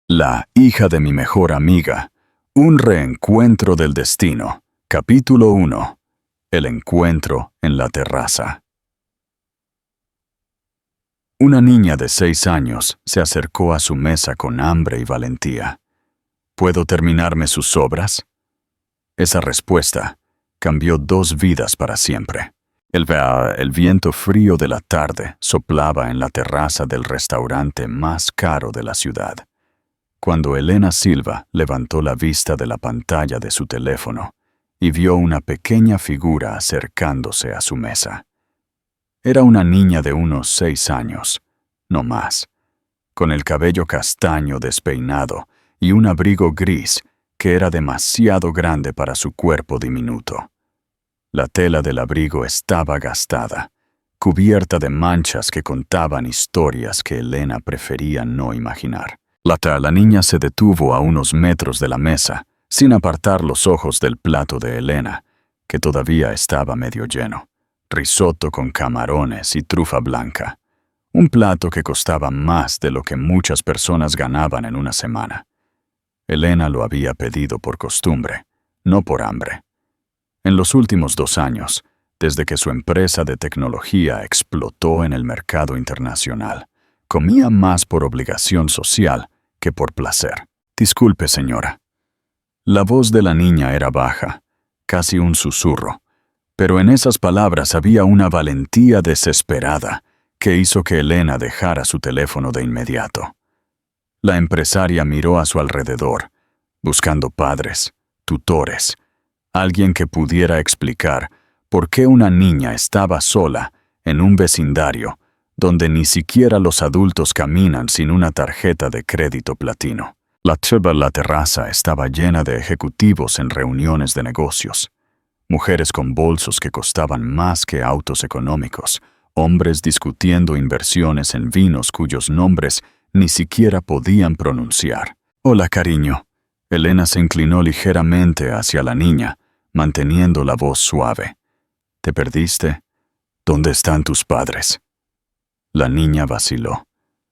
La hija de mi mejor amiga. Un reencuentro del destino. Capítulo 1. El encuentro en la terraza. Una niña de 6 años se acercó a su mesa con hambre y valentía. ¿Puedo terminarme sus obras? Esa respuesta cambió 2 vidas para siempre. El viento frío de la tarde soplaba en la terraza del restaurante más caro de la ciudad. Cuando Elena Silva levantó la vista de la pantalla de su teléfono y vio una pequeña figura acercándose a su mesa. Era una niña de unos 6 años, no más, con el cabello castaño despeinado y un abrigo gris que era demasiado grande para su cuerpo diminuto. La tela del abrigo estaba gastada, cubierta de manchas que contaban historias que Elena prefería no imaginar. La niña se detuvo a unos metros de la mesa, sin apartar los ojos del plato de Elena, que todavía estaba medio lleno. Risotto con camarones y trufa blanca. Un plato que costaba más de lo que muchas personas ganaban en una semana. Elena lo había pedido por costumbre, no por hambre. En los últimos 2 años, desde que su empresa de tecnología explotó en el mercado internacional, comía más por obligación social que por placer. Disculpe, señora. La voz de la niña era baja, casi un susurro, pero en esas palabras había una valentía desesperada que hizo que Elena dejara su teléfono de inmediato. La empresaria miró a su alrededor, buscando padres, tutores, alguien que pudiera explicar por qué una niña estaba sola en un vecindario donde ni siquiera los adultos caminan sin una tarjeta de crédito platino. La terraza estaba llena de ejecutivos en reuniones de negocios, mujeres con bolsos que costaban más que autos económicos, hombres discutiendo inversiones en vinos cuyos nombres ni siquiera podían pronunciar. «Hola, cariño». Elena se inclinó ligeramente hacia la niña, manteniendo la voz suave. «¿Te perdiste? ¿Dónde están tus padres?» La niña vaciló.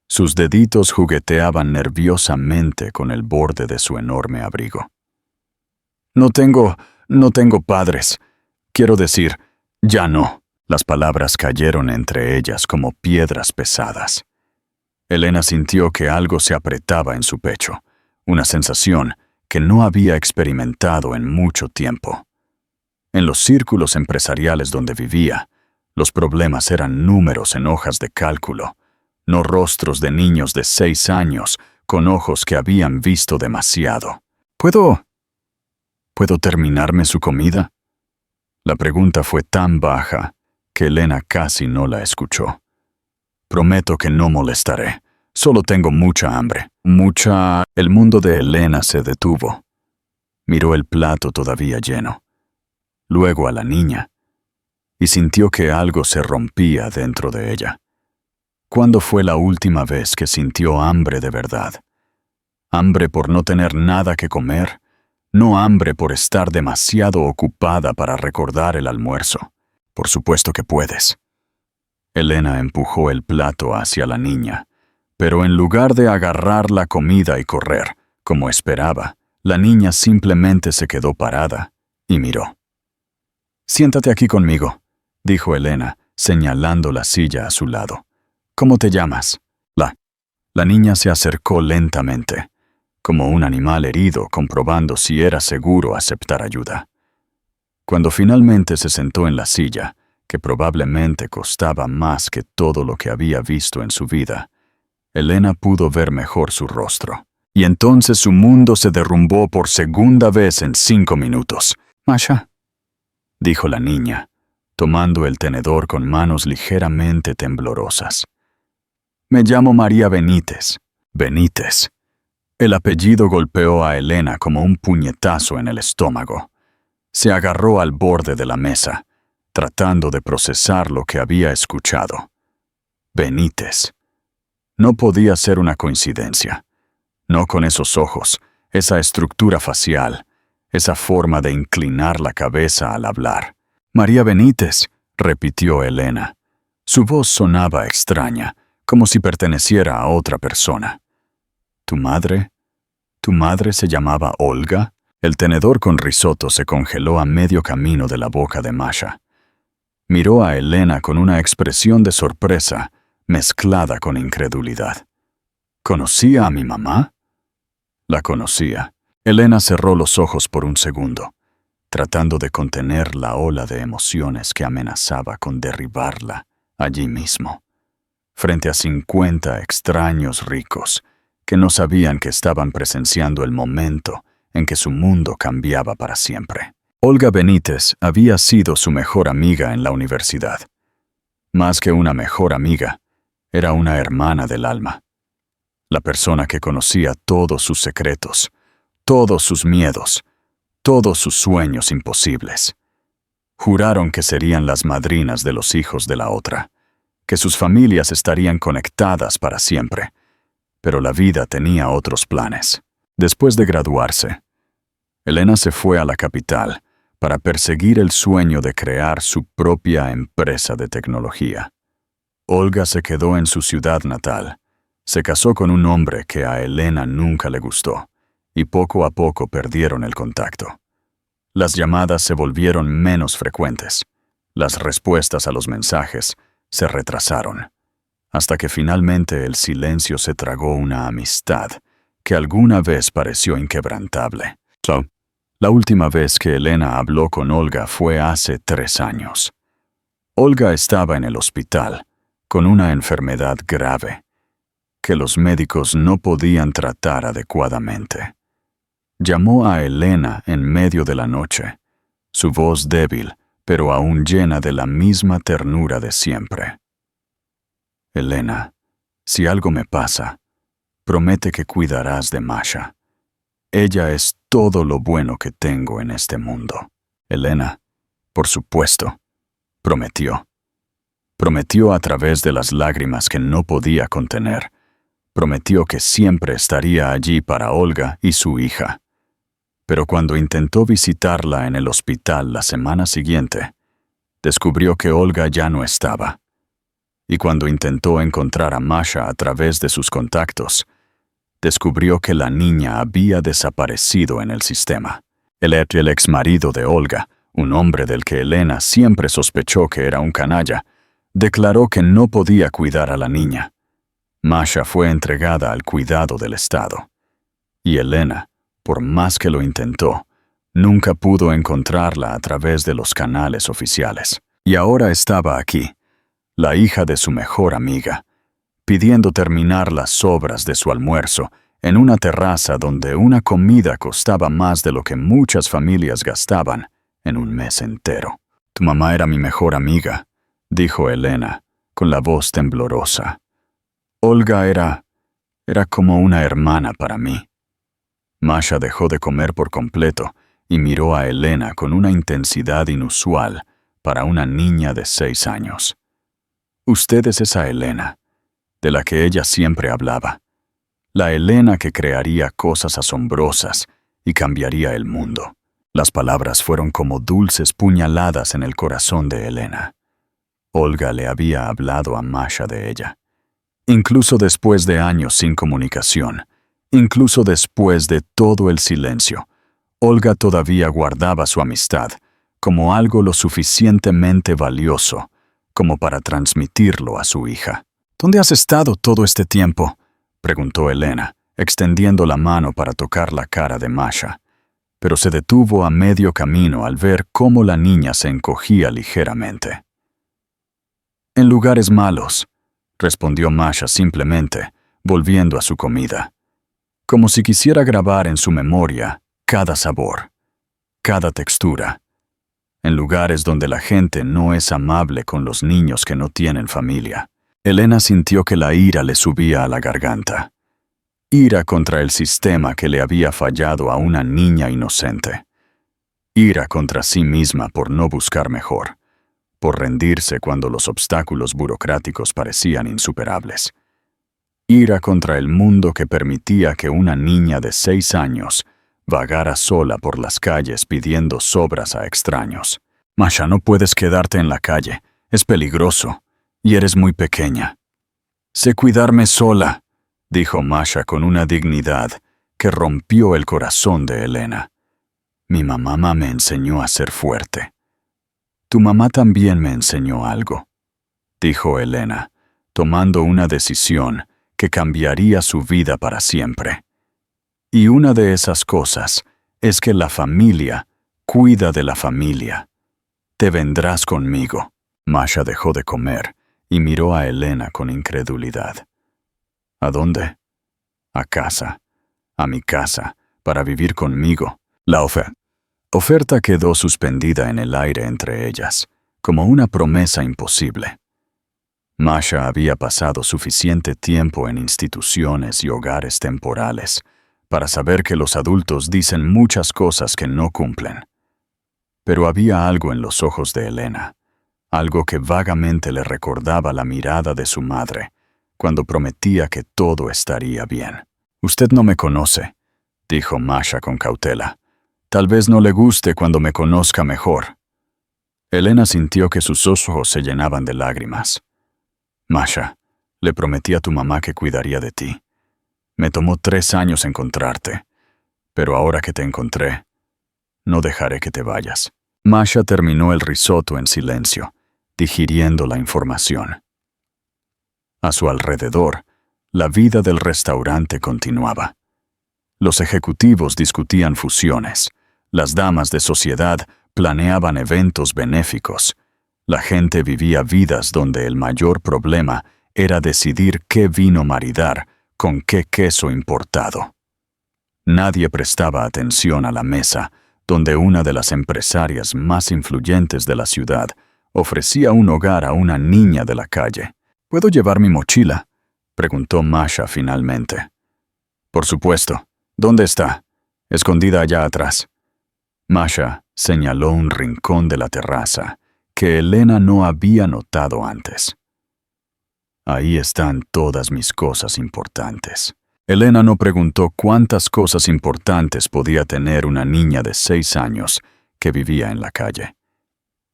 Sus deditos jugueteaban nerviosamente con el borde de su enorme abrigo. No tengo padres. Quiero decir, ya no». Las palabras cayeron entre ellas como piedras pesadas. Elena sintió que algo se apretaba en su pecho, una sensación que no había experimentado en mucho tiempo. En los círculos empresariales donde vivía, los problemas eran números en hojas de cálculo, no rostros de niños de 6 años con ojos que habían visto demasiado. ¿Puedo terminarme su comida? La pregunta fue tan baja que Elena casi no la escuchó. Prometo que no molestaré. Solo tengo mucha hambre. El mundo de Elena se detuvo. Miró el plato todavía lleno. Luego a la niña. Y sintió que algo se rompía dentro de ella. ¿Cuándo fue la última vez que sintió hambre de verdad? ¿Hambre por no tener nada que comer? No hambre por estar demasiado ocupada para recordar el almuerzo. Por supuesto que puedes. Elena empujó el plato hacia la niña, pero en lugar de agarrar la comida y correr, como esperaba, la niña simplemente se quedó parada y miró. «Siéntate aquí conmigo», dijo Elena, señalando la silla a su lado. «¿Cómo te llamas?» La niña se acercó lentamente, como un animal herido comprobando si era seguro aceptar ayuda. Cuando finalmente se sentó en la silla, que probablemente costaba más que todo lo que había visto en su vida, Elena pudo ver mejor su rostro. Y entonces su mundo se derrumbó por segunda vez en 5 minutos. «Masha», dijo la niña, tomando el tenedor con manos ligeramente temblorosas. «Me llamo María Benítez». Benítez. El apellido golpeó a Elena como un puñetazo en el estómago. Se agarró al borde de la mesa, tratando de procesar lo que había escuchado. Benítez. No podía ser una coincidencia. No con esos ojos, esa estructura facial, esa forma de inclinar la cabeza al hablar. «María Benítez», repitió Elena. Su voz sonaba extraña, como si perteneciera a otra persona. «¿Tu madre?», ¿Tu madre se llamaba Olga? El tenedor con risotto se congeló a medio camino de la boca de Masha. Miró a Elena con una expresión de sorpresa, mezclada con incredulidad. ¿Conocía a mi mamá? La conocía. Elena cerró los ojos por un segundo, tratando de contener la ola de emociones que amenazaba con derribarla allí mismo, frente a 50 extraños ricos que no sabían que estaban presenciando el momento en que su mundo cambiaba para siempre. Olga Benítez había sido su mejor amiga en la universidad. Más que una mejor amiga, era una hermana del alma. La persona que conocía todos sus secretos, todos sus miedos, todos sus sueños imposibles. Juraron que serían las madrinas de los hijos de la otra, que sus familias estarían conectadas para siempre, pero la vida tenía otros planes. Después de graduarse, Elena se fue a la capital para perseguir el sueño de crear su propia empresa de tecnología. Olga se quedó en su ciudad natal, se casó con un hombre que a Elena nunca le gustó, y poco a poco perdieron el contacto. Las llamadas se volvieron menos frecuentes, las respuestas a los mensajes se retrasaron, hasta que finalmente el silencio se tragó una amistad que alguna vez pareció inquebrantable. La última vez que Elena habló con Olga fue hace 3 años. Olga estaba en el hospital, con una enfermedad grave, que los médicos no podían tratar adecuadamente. Llamó a Elena en medio de la noche, su voz débil, pero aún llena de la misma ternura de siempre. Elena, si algo me pasa, promete que cuidarás de Masha. Ella es todo lo bueno que tengo en este mundo. Elena, por supuesto, prometió. Prometió a través de las lágrimas que no podía contener. Prometió que siempre estaría allí para Olga y su hija. Pero cuando intentó visitarla en el hospital la semana siguiente, descubrió que Olga ya no estaba. Y cuando intentó encontrar a Masha a través de sus contactos, descubrió que la niña había desaparecido en el sistema. El exmarido de Olga, un hombre del que Elena siempre sospechó que era un canalla, declaró que no podía cuidar a la niña. Masha fue entregada al cuidado del Estado. Y Elena, por más que lo intentó, nunca pudo encontrarla a través de los canales oficiales. Y ahora estaba aquí, la hija de su mejor amiga, pidiendo terminar las sobras de su almuerzo en una terraza donde una comida costaba más de lo que muchas familias gastaban en un mes entero. «Tu mamá era mi mejor amiga», dijo Elena, con la voz temblorosa. «Olga era como una hermana para mí». Masha dejó de comer por completo y miró a Elena con una intensidad inusual para una niña de 6 años. «Usted es esa Elena de la que ella siempre hablaba. La Elena que crearía cosas asombrosas y cambiaría el mundo». Las palabras fueron como dulces puñaladas en el corazón de Elena. Olga le había hablado a Masha de ella. Incluso después de años sin comunicación, incluso después de todo el silencio, Olga todavía guardaba su amistad como algo lo suficientemente valioso como para transmitirlo a su hija. «¿Dónde has estado todo este tiempo?», preguntó Elena, extendiendo la mano para tocar la cara de Masha, pero se detuvo a medio camino al ver cómo la niña se encogía ligeramente. «En lugares malos», respondió Masha simplemente, volviendo a su comida, como si quisiera grabar en su memoria cada sabor, cada textura, en lugares donde la gente no es amable con los niños que no tienen familia. Elena sintió que la ira le subía a la garganta. Ira contra el sistema que le había fallado a una niña inocente. Ira contra sí misma por no buscar mejor, por rendirse cuando los obstáculos burocráticos parecían insuperables. Ira contra el mundo que permitía que una niña de 6 años vagara sola por las calles pidiendo sobras a extraños. «Masha, no puedes quedarte en la calle, es peligroso, y eres muy pequeña». «Sé cuidarme sola», dijo Masha con una dignidad que rompió el corazón de Elena. Mi mamá me enseñó a ser fuerte. Tu mamá también me enseñó algo, dijo Elena, tomando una decisión que cambiaría su vida para siempre. Y una de esas cosas es que la familia cuida de la familia. Te vendrás conmigo. Masha dejó de comer y miró a Elena con incredulidad. ¿A dónde? A casa. A mi casa, para vivir conmigo. La oferta quedó suspendida en el aire entre ellas, como una promesa imposible. Masha había pasado suficiente tiempo en instituciones y hogares temporales para saber que los adultos dicen muchas cosas que no cumplen. Pero había algo en los ojos de Elena, algo que vagamente le recordaba la mirada de su madre cuando prometía que todo estaría bien. «Usted no me conoce», dijo Masha con cautela. «Tal vez no le guste cuando me conozca mejor». Elena sintió que sus ojos se llenaban de lágrimas. «Masha, le prometí a tu mamá que cuidaría de ti. Me tomó 3 años encontrarte, pero ahora que te encontré, no dejaré que te vayas». Masha terminó el risotto en silencio, digiriendo la información. A su alrededor, la vida del restaurante continuaba. Los ejecutivos discutían fusiones, las damas de sociedad planeaban eventos benéficos, la gente vivía vidas donde el mayor problema era decidir qué vino maridar con qué queso importado. Nadie prestaba atención a la mesa, donde una de las empresarias más influyentes de la ciudad ofrecía un hogar a una niña de la calle. «¿Puedo llevar mi mochila?», preguntó Masha finalmente. «Por supuesto. ¿Dónde está?» «Escondida allá atrás». Masha señaló un rincón de la terraza que Elena no había notado antes. «Ahí están todas mis cosas importantes». Elena no preguntó cuántas cosas importantes podía tener una niña de 6 años que vivía en la calle.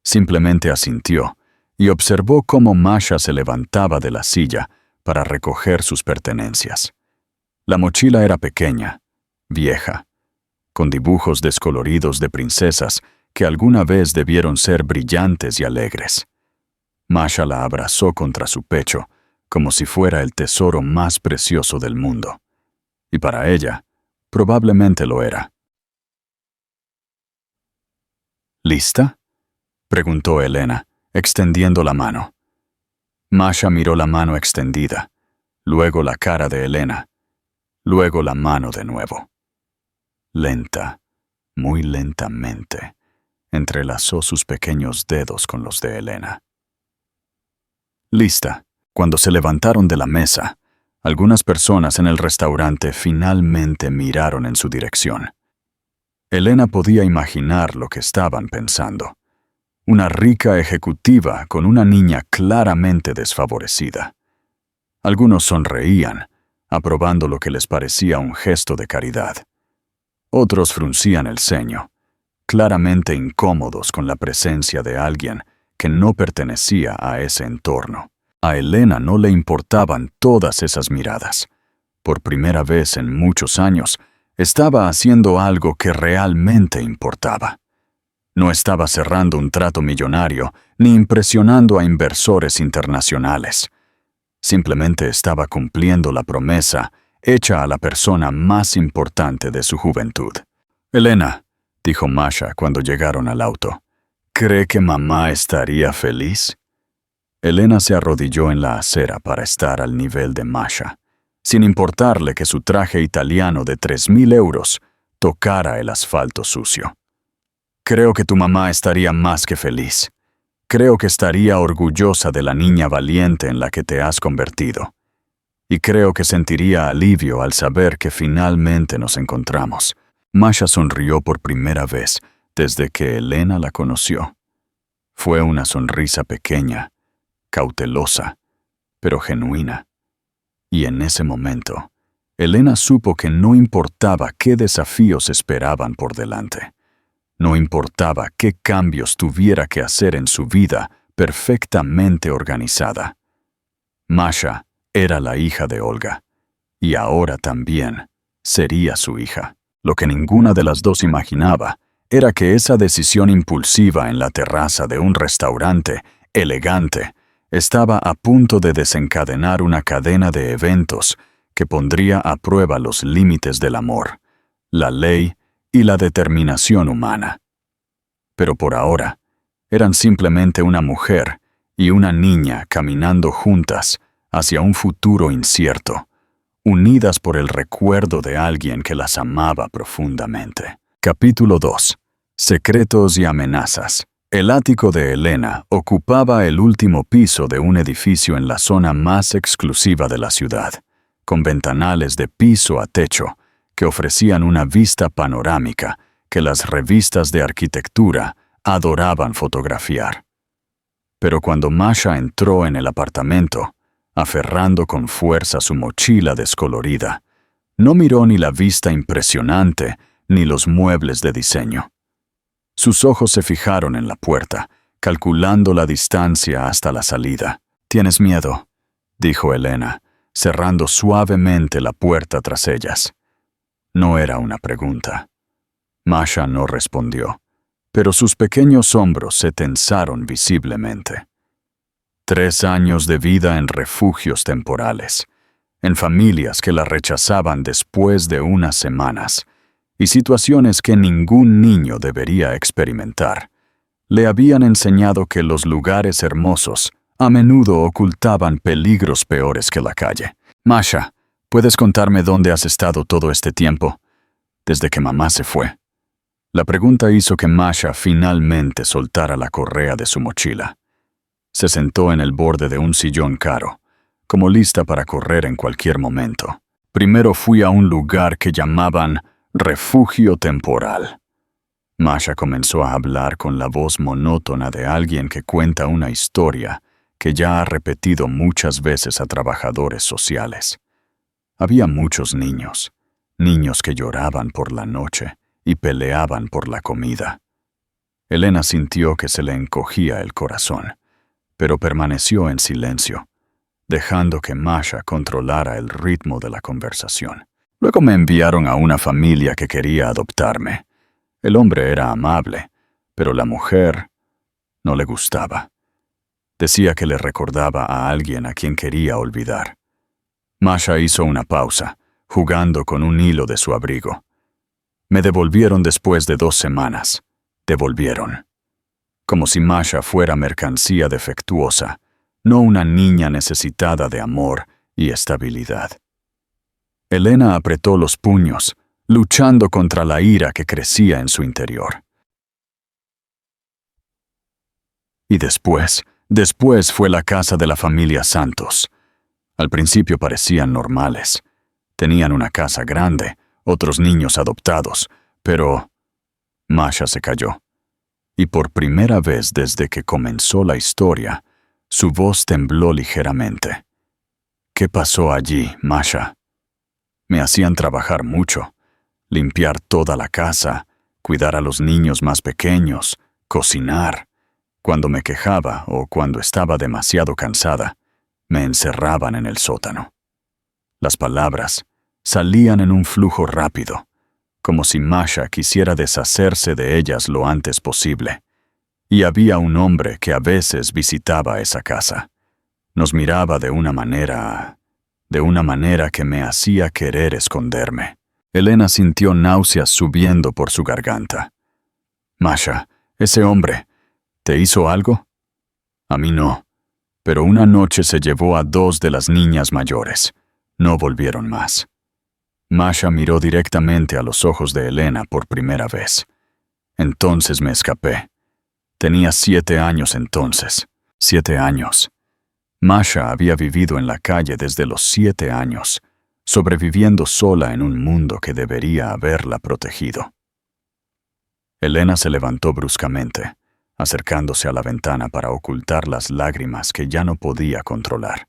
Simplemente asintió y observó cómo Masha se levantaba de la silla para recoger sus pertenencias. La mochila era pequeña, vieja, con dibujos descoloridos de princesas que alguna vez debieron ser brillantes y alegres. Masha la abrazó contra su pecho, como si fuera el tesoro más precioso del mundo. Y para ella, probablemente lo era. «¿Lista?», preguntó Elena, extendiendo la mano. Masha miró la mano extendida, luego la cara de Elena, luego la mano de nuevo. Lenta, muy lentamente, entrelazó sus pequeños dedos con los de Elena. «Lista». Cuando se levantaron de la mesa, algunas personas en el restaurante finalmente miraron en su dirección. Elena podía imaginar lo que estaban pensando. Una rica ejecutiva con una niña claramente desfavorecida. Algunos sonreían, aprobando lo que les parecía un gesto de caridad. Otros fruncían el ceño, claramente incómodos con la presencia de alguien que no pertenecía a ese entorno. A Elena no le importaban todas esas miradas. Por primera vez en muchos años, estaba haciendo algo que realmente importaba. No estaba cerrando un trato millonario ni impresionando a inversores internacionales. Simplemente estaba cumpliendo la promesa hecha a la persona más importante de su juventud. «Elena», dijo Masha cuando llegaron al auto, «¿cree que mamá estaría feliz?» Elena se arrodilló en la acera para estar al nivel de Masha, sin importarle que su traje italiano de 3.000 euros tocara el asfalto sucio. «Creo que tu mamá estaría más que feliz. Creo que estaría orgullosa de la niña valiente en la que te has convertido. Y creo que sentiría alivio al saber que finalmente nos encontramos». Masha sonrió por primera vez desde que Elena la conoció. Fue una sonrisa pequeña, cautelosa, pero genuina. Y en ese momento, Elena supo que no importaba qué desafíos esperaban por delante. No importaba qué cambios tuviera que hacer en su vida perfectamente organizada. Masha era la hija de Olga, y ahora también sería su hija. Lo que ninguna de las dos imaginaba era que esa decisión impulsiva en la terraza de un restaurante elegante estaba a punto de desencadenar una cadena de eventos que pondría a prueba los límites del amor, la ley y la determinación humana. Pero por ahora, eran simplemente una mujer y una niña caminando juntas hacia un futuro incierto, unidas por el recuerdo de alguien que las amaba profundamente. Capítulo 2. Secretos y amenazas. El ático de Elena ocupaba el último piso de un edificio en la zona más exclusiva de la ciudad, con ventanales de piso a techo que ofrecían una vista panorámica que las revistas de arquitectura adoraban fotografiar. Pero cuando Masha entró en el apartamento, aferrando con fuerza su mochila descolorida, no miró ni la vista impresionante ni los muebles de diseño. Sus ojos se fijaron en la puerta, calculando la distancia hasta la salida. «¿Tienes miedo?», dijo Elena, cerrando suavemente la puerta tras ellas. No era una pregunta. Masha no respondió, pero sus pequeños hombros se tensaron visiblemente. 3 años de vida en refugios temporales, en familias que la rechazaban después de unas semanas, y situaciones que ningún niño debería experimentar, le habían enseñado que los lugares hermosos a menudo ocultaban peligros peores que la calle. «Masha, ¿puedes contarme dónde has estado todo este tiempo? Desde que mamá se fue». La pregunta hizo que Masha finalmente soltara la correa de su mochila. Se sentó en el borde de un sillón caro, como lista para correr en cualquier momento. «Primero fui a un lugar que llamaban refugio temporal». Masha comenzó a hablar con la voz monótona de alguien que cuenta una historia que ya ha repetido muchas veces a trabajadores sociales. Había muchos niños que lloraban por la noche y peleaban por la comida. Elena sintió que se le encogía el corazón, pero permaneció en silencio, dejando que Masha controlara el ritmo de la conversación. «Luego me enviaron a una familia que quería adoptarme. El hombre era amable, pero la mujer no le gustaba. Decía que le recordaba a alguien a quien quería olvidar». Masha hizo una pausa, jugando con un hilo de su abrigo. «Me devolvieron después de 2 semanas. Devolvieron». Como si Masha fuera mercancía defectuosa, no una niña necesitada de amor y estabilidad. Elena apretó los puños, luchando contra la ira que crecía en su interior. Y después fue la casa de la familia Santos. Al principio parecían normales. Tenían una casa grande, otros niños adoptados, pero Masha se calló. Y por primera vez desde que comenzó la historia, su voz tembló ligeramente. «¿Qué pasó allí, Masha?» «Me hacían trabajar mucho, limpiar toda la casa, cuidar a los niños más pequeños, cocinar. Cuando me quejaba o cuando estaba demasiado cansada, me encerraban en el sótano». Las palabras salían en un flujo rápido, como si Masha quisiera deshacerse de ellas lo antes posible. Y había un hombre que a veces visitaba esa casa. Nos miraba de una manera que me hacía querer esconderme. Elena sintió náuseas subiendo por su garganta. «Masha, ese hombre, ¿te hizo algo?» «A mí no, pero una noche se llevó a 2 de las niñas mayores. No volvieron más». Masha miró directamente a los ojos de Elena por primera vez. «Entonces me escapé. Tenía 7 años entonces. 7 años. Masha había vivido en la calle desde los 7 años, sobreviviendo sola en un mundo que debería haberla protegido». Elena se levantó bruscamente, acercándose a la ventana para ocultar las lágrimas que ya no podía controlar.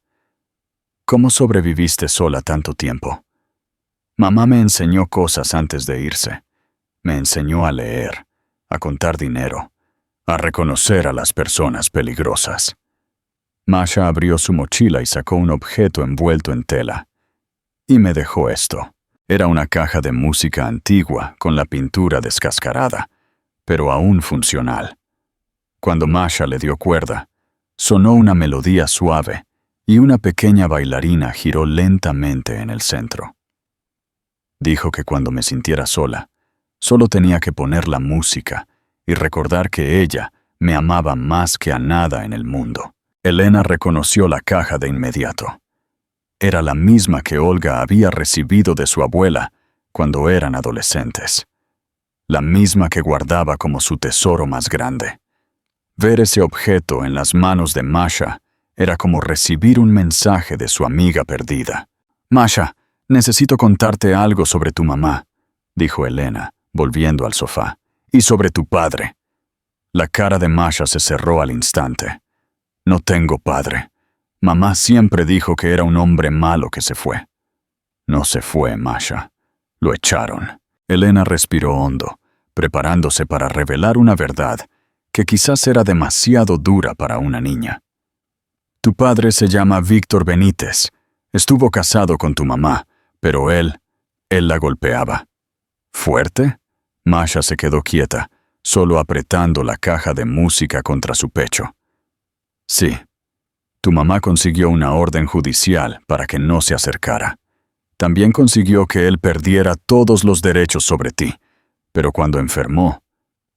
«¿Cómo sobreviviste sola tanto tiempo?» «Mamá me enseñó cosas antes de irse. Me enseñó a leer, a contar dinero, a reconocer a las personas peligrosas». Masha abrió su mochila y sacó un objeto envuelto en tela. «Y me dejó esto». Era una caja de música antigua con la pintura descascarada, pero aún funcional. Cuando Masha le dio cuerda, sonó una melodía suave y una pequeña bailarina giró lentamente en el centro. Dijo que cuando me sintiera sola, solo tenía que poner la música y recordar que ella me amaba más que a nada en el mundo. Elena reconoció la caja de inmediato. Era la misma que Olga había recibido de su abuela cuando eran adolescentes. La misma que guardaba como su tesoro más grande. Ver ese objeto en las manos de Masha era como recibir un mensaje de su amiga perdida. «Masha, necesito contarte algo sobre tu mamá», dijo Elena, volviendo al sofá. «Y sobre tu padre». La cara de Masha se cerró al instante. «No tengo padre. Mamá siempre dijo que era un hombre malo que se fue». «No se fue, Masha. Lo echaron». Elena respiró hondo, preparándose para revelar una verdad que quizás era demasiado dura para una niña. «Tu padre se llama Víctor Benítez. Estuvo casado con tu mamá, pero él la golpeaba». «¿Fuerte?» Masha se quedó quieta, solo apretando la caja de música contra su pecho. «Sí. Tu mamá consiguió una orden judicial para que no se acercara. También consiguió que él perdiera todos los derechos sobre ti. Pero cuando enfermó...»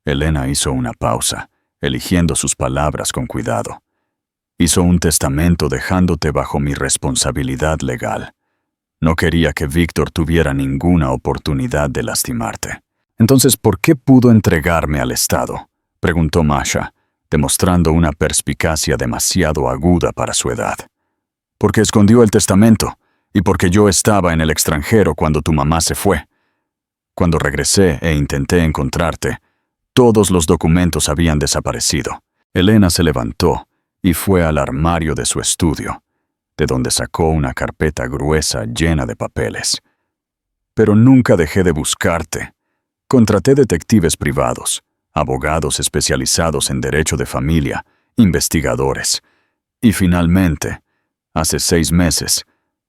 Elena hizo una pausa, eligiendo sus palabras con cuidado. «Hizo un testamento dejándote bajo mi responsabilidad legal. No quería que Víctor tuviera ninguna oportunidad de lastimarte». «Entonces, ¿por qué pudo entregarme al Estado?», preguntó Masha, demostrando una perspicacia demasiado aguda para su edad. «Porque escondió el testamento, y porque yo estaba en el extranjero cuando tu mamá se fue. Cuando regresé e intenté encontrarte, todos los documentos habían desaparecido». Elena se levantó y fue al armario de su estudio, de donde sacó una carpeta gruesa llena de papeles. «Pero nunca dejé de buscarte. Contraté detectives privados, abogados especializados en derecho de familia, investigadores. Y finalmente, hace 6 meses,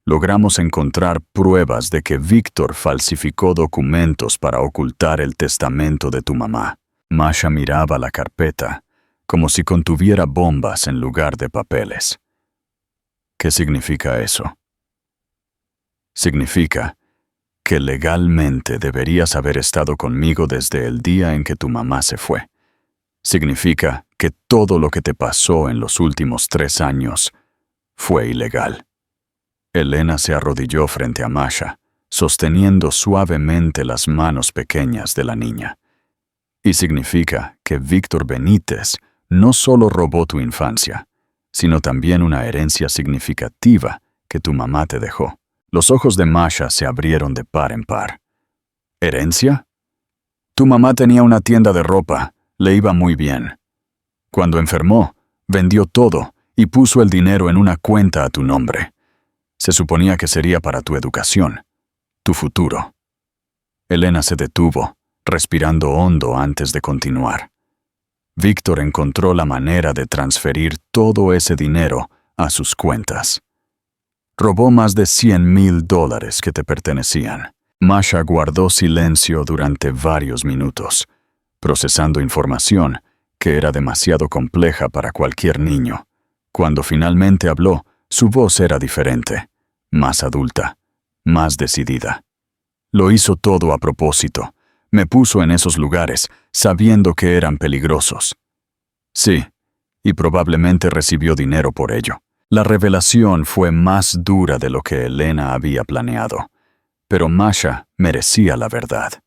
logramos encontrar pruebas de que Víctor falsificó documentos para ocultar el testamento de tu mamá». Masha miraba la carpeta como si contuviera bombas en lugar de papeles. «¿Qué significa eso?». «Significa que legalmente deberías haber estado conmigo desde el día en que tu mamá se fue. Significa que todo lo que te pasó en los últimos 3 años fue ilegal». Elena se arrodilló frente a Masha, sosteniendo suavemente las manos pequeñas de la niña. «Y significa que Víctor Benítez no solo robó tu infancia, sino también una herencia significativa que tu mamá te dejó». Los ojos de Masha se abrieron de par en par. «¿Herencia? Tu mamá tenía una tienda de ropa, le iba muy bien. Cuando enfermó, vendió todo y puso el dinero en una cuenta a tu nombre. Se suponía que sería para tu educación, tu futuro». Elena se detuvo, respirando hondo antes de continuar. Víctor encontró la manera de transferir todo ese dinero a sus cuentas. Robó más de $100,000 que te pertenecían. Masha guardó silencio durante varios minutos, procesando información que era demasiado compleja para cualquier niño. Cuando finalmente habló, su voz era diferente, más adulta, más decidida. «Lo hizo todo a propósito. Me puso en esos lugares, sabiendo que eran peligrosos». «Sí, y probablemente recibió dinero por ello». La revelación fue más dura de lo que Elena había planeado, pero Masha merecía la verdad.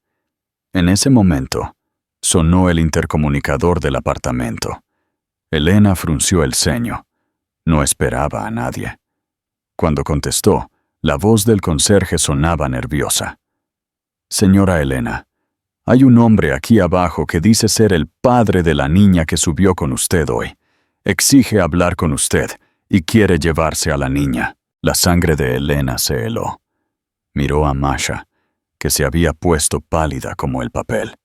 En ese momento, sonó el intercomunicador del apartamento. Elena frunció el ceño. No esperaba a nadie. Cuando contestó, la voz del conserje sonaba nerviosa. «Señora Elena, hay un hombre aquí abajo que dice ser el padre de la niña que subió con usted hoy. Exige hablar con usted y quiere llevarse a la niña». La sangre de Elena se heló. Miró a Masha, que se había puesto pálida como el papel.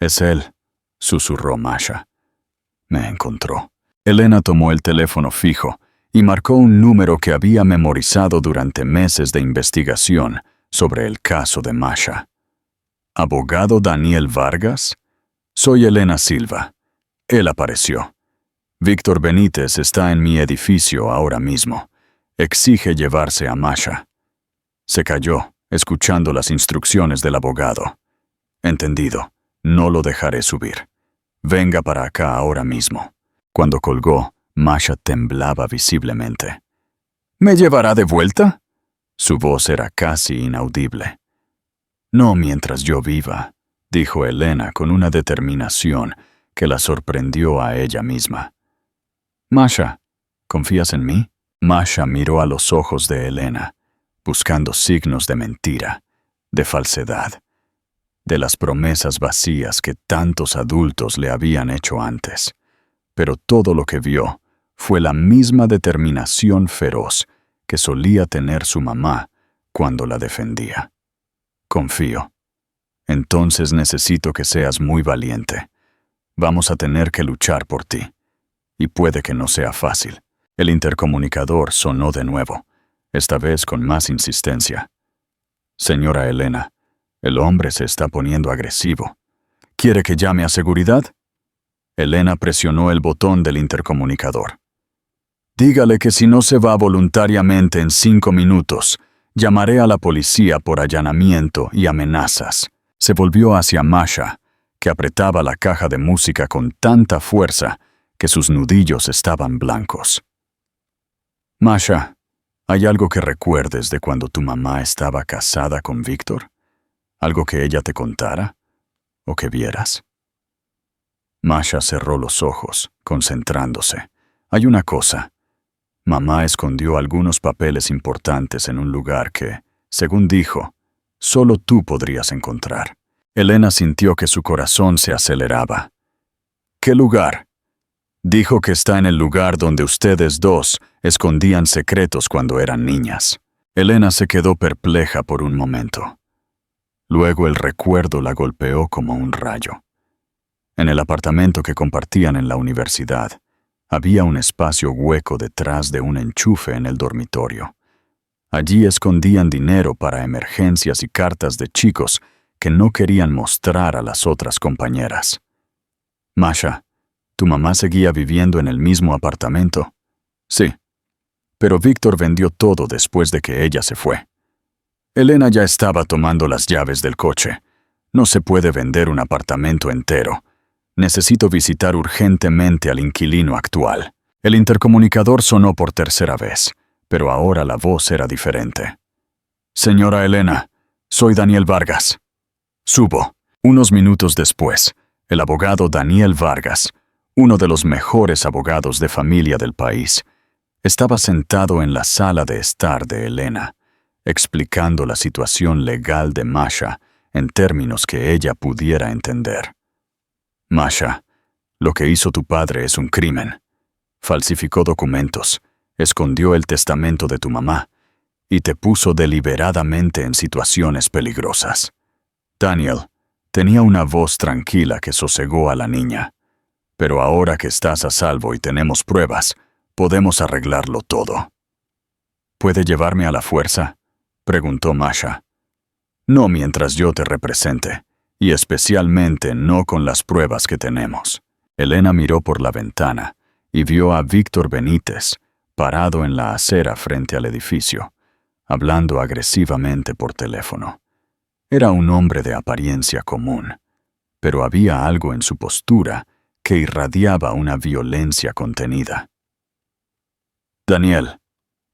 «Es él», susurró Masha. «Me encontró». Elena tomó el teléfono fijo y marcó un número que había memorizado durante meses de investigación sobre el caso de Masha. ¿Abogado Daniel Vargas? Soy Elena Silva. Él apareció. Víctor Benítez está en mi edificio ahora mismo. Exige llevarse a Masha. Se calló, escuchando las instrucciones del abogado. Entendido. No lo dejaré subir. Venga para acá ahora mismo. Cuando colgó, Masha temblaba visiblemente. ¿Me llevará de vuelta? Su voz era casi inaudible. No mientras yo viva, dijo Elena con una determinación que la sorprendió a ella misma. Masha, ¿confías en mí? Masha miró a los ojos de Elena, buscando signos de mentira, de falsedad, de las promesas vacías que tantos adultos le habían hecho antes. Pero todo lo que vio fue la misma determinación feroz que solía tener su mamá cuando la defendía. Confío. Entonces necesito que seas muy valiente. Vamos a tener que luchar por ti. Y puede que no sea fácil. El intercomunicador sonó de nuevo, esta vez con más insistencia. Señora Elena, el hombre se está poniendo agresivo. ¿Quiere que llame a seguridad? Elena presionó el botón del intercomunicador. Dígale que si no se va voluntariamente en 5 minutos, llamaré a la policía por allanamiento y amenazas. Se volvió hacia Masha, que apretaba la caja de música con tanta fuerza que sus nudillos estaban blancos. Masha, ¿hay algo que recuerdes de cuando tu mamá estaba casada con Víctor? ¿Algo que ella te contara? ¿O que vieras? Masha cerró los ojos, concentrándose. Hay una cosa. Mamá escondió algunos papeles importantes en un lugar que, según dijo, solo tú podrías encontrar. Elena sintió que su corazón se aceleraba. ¿Qué lugar? Dijo que está en el lugar donde ustedes dos escondían secretos cuando eran niñas. Elena se quedó perpleja por un momento. Luego el recuerdo la golpeó como un rayo. En el apartamento que compartían en la universidad, había un espacio hueco detrás de un enchufe en el dormitorio. Allí escondían dinero para emergencias y cartas de chicos que no querían mostrar a las otras compañeras. Masha, ¿tu mamá seguía viviendo en el mismo apartamento? Sí, pero Víctor vendió todo después de que ella se fue. Elena ya estaba tomando las llaves del coche. No se puede vender un apartamento entero. Necesito visitar urgentemente al inquilino actual. El intercomunicador sonó por tercera vez, pero ahora la voz era diferente. Señora Elena, soy Daniel Vargas. Subo. Unos minutos después, el abogado Daniel Vargas, uno de los mejores abogados de familia del país, estaba sentado en la sala de estar de Elena, explicando la situación legal de Masha en términos que ella pudiera entender. Masha, lo que hizo tu padre es un crimen. Falsificó documentos, escondió el testamento de tu mamá y te puso deliberadamente en situaciones peligrosas. Daniel tenía una voz tranquila que sosegó a la niña. Pero ahora que estás a salvo y tenemos pruebas, podemos arreglarlo todo. ¿Puede llevarme a la fuerza?, preguntó Masha. No mientras yo te represente. Y especialmente no con las pruebas que tenemos. Elena miró por la ventana y vio a Víctor Benítez parado en la acera frente al edificio, hablando agresivamente por teléfono. Era un hombre de apariencia común, pero había algo en su postura que irradiaba una violencia contenida. Daniel,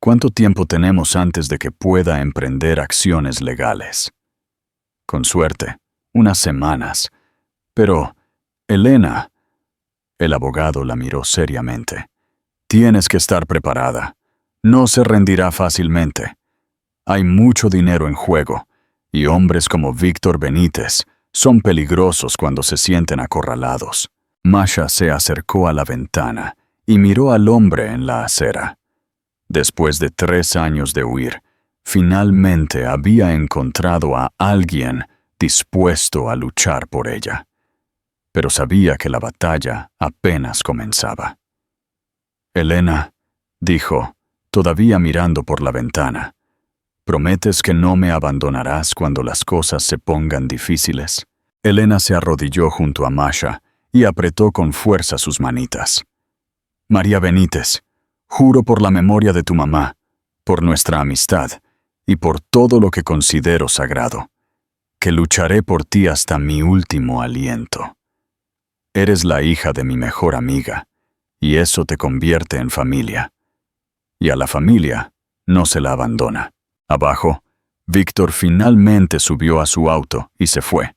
¿cuánto tiempo tenemos antes de que pueda emprender acciones legales? Con suerte, unas semanas. Pero, Elena, el abogado la miró seriamente. Tienes que estar preparada. No se rendirá fácilmente. Hay mucho dinero en juego, y hombres como Víctor Benítez son peligrosos cuando se sienten acorralados. Masha se acercó a la ventana y miró al hombre en la acera. Después de 3 años de huir, finalmente había encontrado a alguien dispuesto a luchar por ella. Pero sabía que la batalla apenas comenzaba. Elena, dijo, todavía mirando por la ventana, ¿Prometes que no me abandonarás cuando las cosas se pongan difíciles? Elena se arrodilló junto a Masha y apretó con fuerza sus manitas. María Benítez, juro por la memoria de tu mamá, por nuestra amistad y por todo lo que considero sagrado, que lucharé por ti hasta mi último aliento. Eres la hija de mi mejor amiga, y eso te convierte en familia. Y a la familia no se la abandona. Abajo, Víctor finalmente subió a su auto y se fue,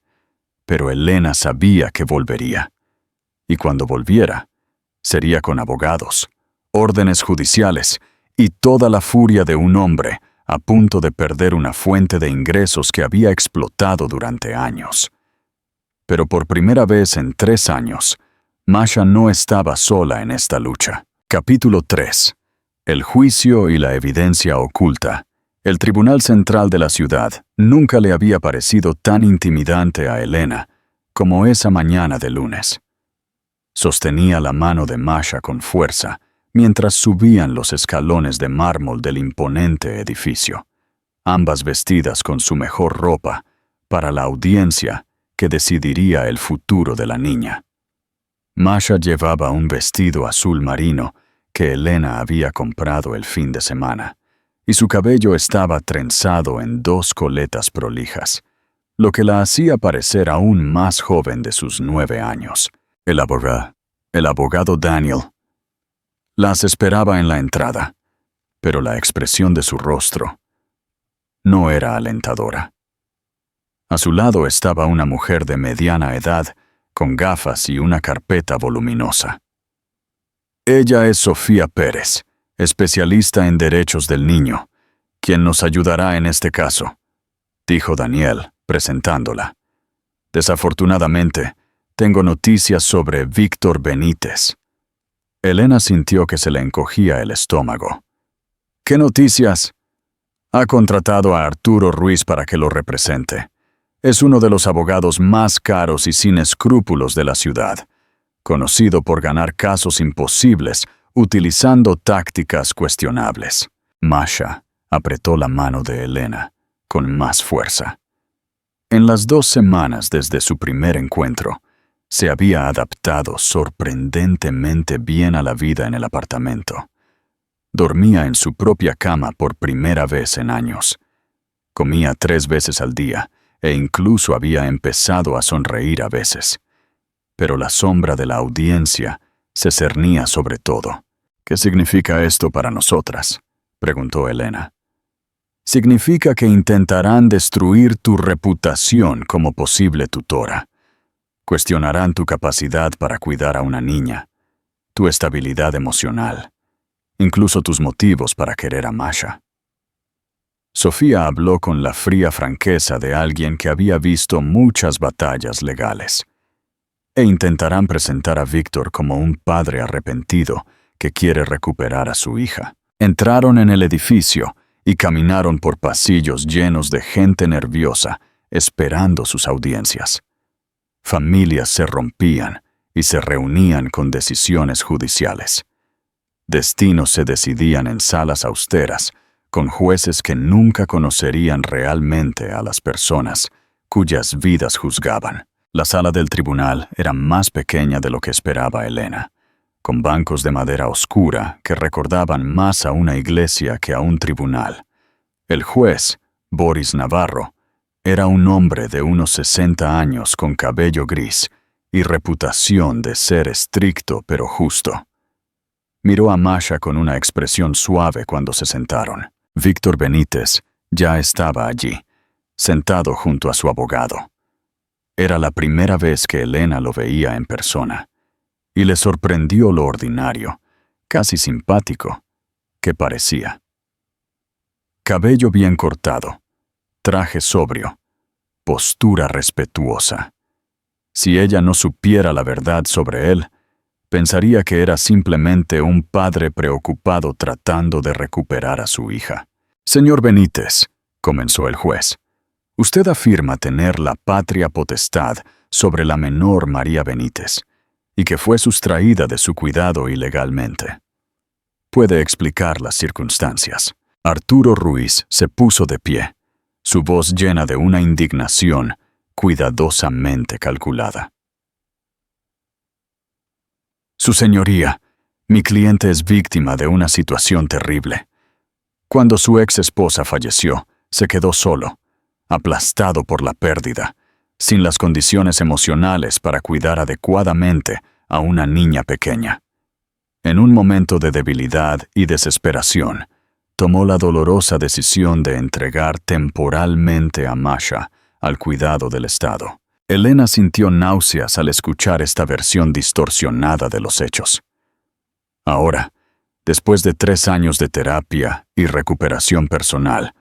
pero Elena sabía que volvería. Y cuando volviera, sería con abogados, órdenes judiciales y toda la furia de un hombre a punto de perder una fuente de ingresos que había explotado durante años. Pero por primera vez en 3 años, Masha no estaba sola en esta lucha. Capítulo 3. El juicio y la evidencia oculta. El Tribunal Central de la ciudad nunca le había parecido tan intimidante a Elena como esa mañana de lunes. Sostenía la mano de Masha con fuerza mientras subían los escalones de mármol del imponente edificio, ambas vestidas con su mejor ropa para la audiencia que decidiría el futuro de la niña. Masha llevaba un vestido azul marino que Elena había comprado el fin de semana, y su cabello estaba trenzado en 2 coletas prolijas, lo que la hacía parecer aún más joven de sus 9 años. El abogado Daniel las esperaba en la entrada, pero la expresión de su rostro no era alentadora. A su lado estaba una mujer de mediana edad, con gafas y una carpeta voluminosa. Ella es Sofía Pérez, especialista en derechos del niño, quien nos ayudará en este caso, dijo Daniel, presentándola. Desafortunadamente, tengo noticias sobre Víctor Benítez. Elena sintió que se le encogía el estómago. ¿Qué noticias? Ha contratado a Arturo Ruiz para que lo represente. Es uno de los abogados más caros y sin escrúpulos de la ciudad, conocido por ganar casos imposibles utilizando tácticas cuestionables. Masha apretó la mano de Elena con más fuerza. En las 2 semanas desde su primer encuentro, se había adaptado sorprendentemente bien a la vida en el apartamento. Dormía en su propia cama por primera vez en años. Comía 3 veces al día e incluso había empezado a sonreír a veces. Pero la sombra de la audiencia se cernía sobre todo. ¿Qué significa esto para nosotras?, preguntó Elena. Significa que intentarán destruir tu reputación como posible tutora. Cuestionarán tu capacidad para cuidar a una niña, tu estabilidad emocional, incluso tus motivos para querer a Masha. Sofía habló con la fría franqueza de alguien que había visto muchas batallas legales. E intentarán presentar a Víctor como un padre arrepentido que quiere recuperar a su hija. Entraron en el edificio y caminaron por pasillos llenos de gente nerviosa, esperando sus audiencias. Familias se rompían y se reunían con decisiones judiciales. Destinos se decidían en salas austeras, con jueces que nunca conocerían realmente a las personas cuyas vidas juzgaban. La sala del tribunal era más pequeña de lo que esperaba Elena, con bancos de madera oscura que recordaban más a una iglesia que a un tribunal. El juez, Boris Navarro, era un hombre de unos 60 años con cabello gris y reputación de ser estricto pero justo. Miró a Masha con una expresión suave cuando se sentaron. Víctor Benítez ya estaba allí, sentado junto a su abogado. Era la primera vez que Elena lo veía en persona, y le sorprendió lo ordinario, casi simpático, que parecía. Cabello bien cortado, traje sobrio, postura respetuosa. Si ella no supiera la verdad sobre él, pensaría que era simplemente un padre preocupado tratando de recuperar a su hija. Señor Benítez, comenzó el juez, usted afirma tener la patria potestad sobre la menor María Benítez y que fue sustraída de su cuidado ilegalmente. ¿Puede explicar las circunstancias? Arturo Ruiz se puso de pie, su voz llena de una indignación cuidadosamente calculada. Su señoría, mi cliente es víctima de una situación terrible. Cuando su ex esposa falleció, se quedó solo, aplastado por la pérdida, sin las condiciones emocionales para cuidar adecuadamente a una niña pequeña. En un momento de debilidad y desesperación, tomó la dolorosa decisión de entregar temporalmente a Masha al cuidado del Estado. Elena sintió náuseas al escuchar esta versión distorsionada de los hechos. Ahora, después de 3 años de terapia y recuperación personal,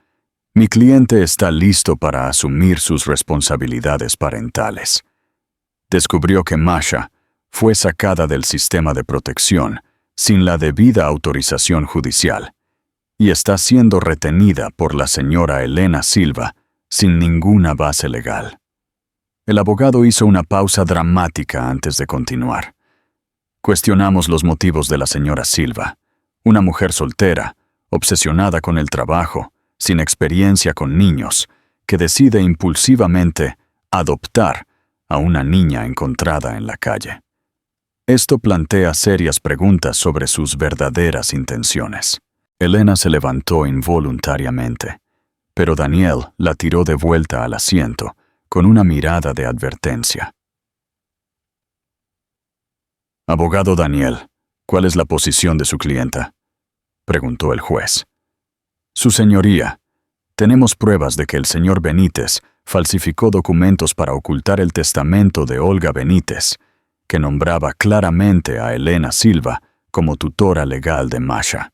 mi cliente está listo para asumir sus responsabilidades parentales. Descubrió que Masha fue sacada del sistema de protección sin la debida autorización judicial y está siendo retenida por la señora Elena Silva sin ninguna base legal. El abogado hizo una pausa dramática antes de continuar. Cuestionamos los motivos de la señora Silva, una mujer soltera, obsesionada con el trabajo, sin experiencia con niños, que decide impulsivamente adoptar a una niña encontrada en la calle. Esto plantea serias preguntas sobre sus verdaderas intenciones. Elena se levantó involuntariamente, pero Daniel la tiró de vuelta al asiento con una mirada de advertencia. Abogado Daniel, ¿cuál es la posición de su clienta?, preguntó el juez. Su señoría, tenemos pruebas de que el señor Benítez falsificó documentos para ocultar el testamento de Olga Benítez, que nombraba claramente a Elena Silva como tutora legal de Masha.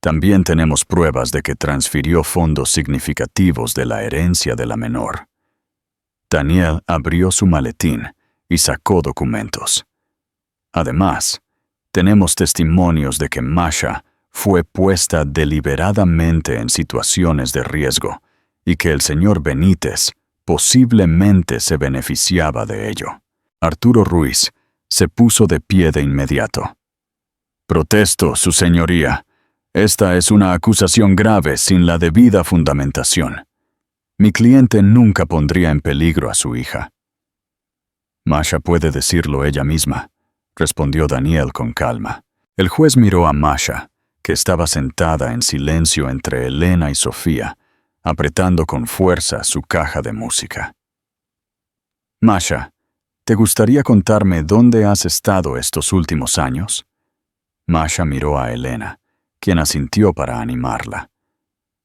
También tenemos pruebas de que transfirió fondos significativos de la herencia de la menor. Daniel abrió su maletín y sacó documentos. Además, tenemos testimonios de que Masha fue puesta deliberadamente en situaciones de riesgo y que el señor Benítez posiblemente se beneficiaba de ello. Arturo Ruiz se puso de pie de inmediato. Protesto, su señoría. Esta es una acusación grave sin la debida fundamentación. Mi cliente nunca pondría en peligro a su hija. Masha puede decirlo ella misma, respondió Daniel con calma. El juez miró a Masha, que estaba sentada en silencio entre Elena y Sofía, apretando con fuerza su caja de música. Masha, ¿te gustaría contarme dónde has estado estos últimos años? Masha miró a Elena, quien asintió para animarla.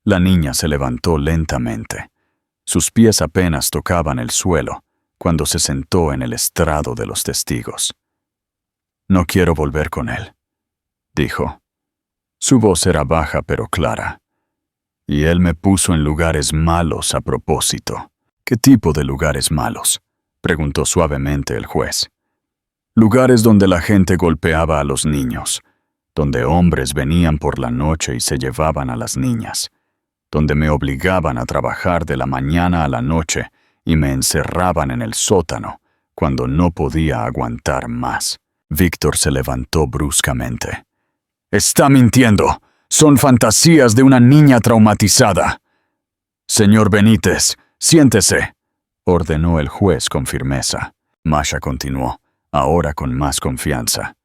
La niña se levantó lentamente. Sus pies apenas tocaban el suelo cuando se sentó en el estrado de los testigos. No quiero volver con él, dijo. Su voz era baja pero clara. Y él me puso en lugares malos a propósito. ¿Qué tipo de lugares malos?, preguntó suavemente el juez. Lugares donde la gente golpeaba a los niños, donde hombres venían por la noche y se llevaban a las niñas, donde me obligaban a trabajar de la mañana a la noche y me encerraban en el sótano cuando no podía aguantar más. Víctor se levantó bruscamente. «Está mintiendo. Son fantasías de una niña traumatizada». «Señor Benítez, siéntese», ordenó el juez con firmeza. Masha continuó, ahora con más confianza.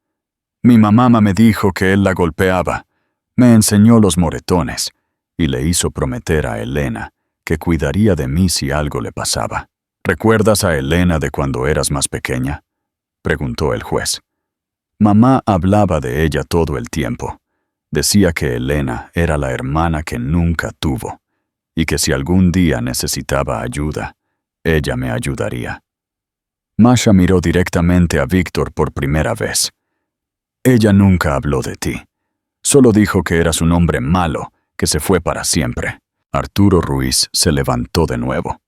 «Mi mamá me dijo que él la golpeaba. Me enseñó los moretones y le hizo prometer a Elena que cuidaría de mí si algo le pasaba». «¿Recuerdas a Elena de cuando eras más pequeña?», preguntó el juez. Mamá hablaba de ella todo el tiempo. Decía que Elena era la hermana que nunca tuvo y que si algún día necesitaba ayuda, ella me ayudaría. Masha miró directamente a Víctor por primera vez. Ella nunca habló de ti. Solo dijo que eras un hombre malo que se fue para siempre. Arturo Ruiz se levantó de nuevo.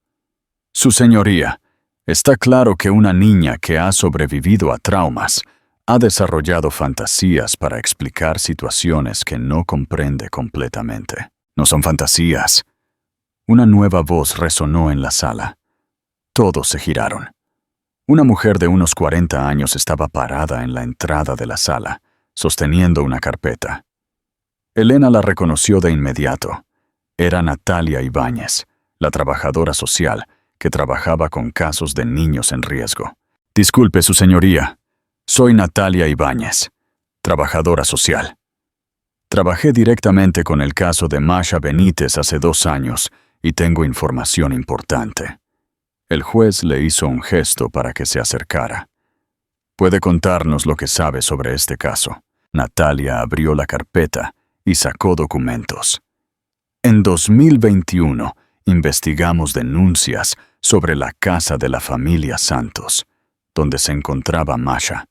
Su señoría, está claro que una niña que ha sobrevivido a traumas ha desarrollado fantasías para explicar situaciones que no comprende completamente. No son fantasías. Una nueva voz resonó en la sala. Todos se giraron. Una mujer de unos 40 años estaba parada en la entrada de la sala, sosteniendo una carpeta. Elena la reconoció de inmediato. Era Natalia Ibáñez, la trabajadora social que trabajaba con casos de niños en riesgo. Disculpe, su señoría. Soy Natalia Ibáñez, trabajadora social. Trabajé directamente con el caso de Masha Benítez hace 2 años y tengo información importante. El juez le hizo un gesto para que se acercara. ¿Puede contarnos lo que sabe sobre este caso? Natalia abrió la carpeta y sacó documentos. En 2021, investigamos denuncias sobre la casa de la familia Santos, donde se encontraba Masha.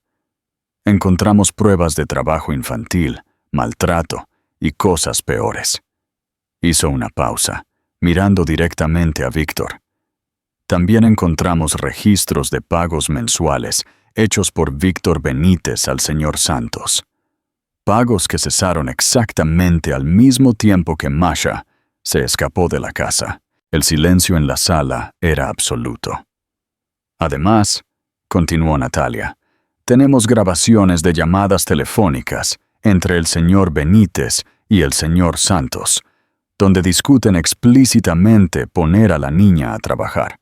Encontramos pruebas de trabajo infantil, maltrato y cosas peores. Hizo una pausa, mirando directamente a Víctor. También encontramos registros de pagos mensuales hechos por Víctor Benítez al señor Santos. Pagos que cesaron exactamente al mismo tiempo que Masha se escapó de la casa. El silencio en la sala era absoluto. Además, continuó Natalia, tenemos grabaciones de llamadas telefónicas entre el señor Benítez y el señor Santos, donde discuten explícitamente poner a la niña a trabajar,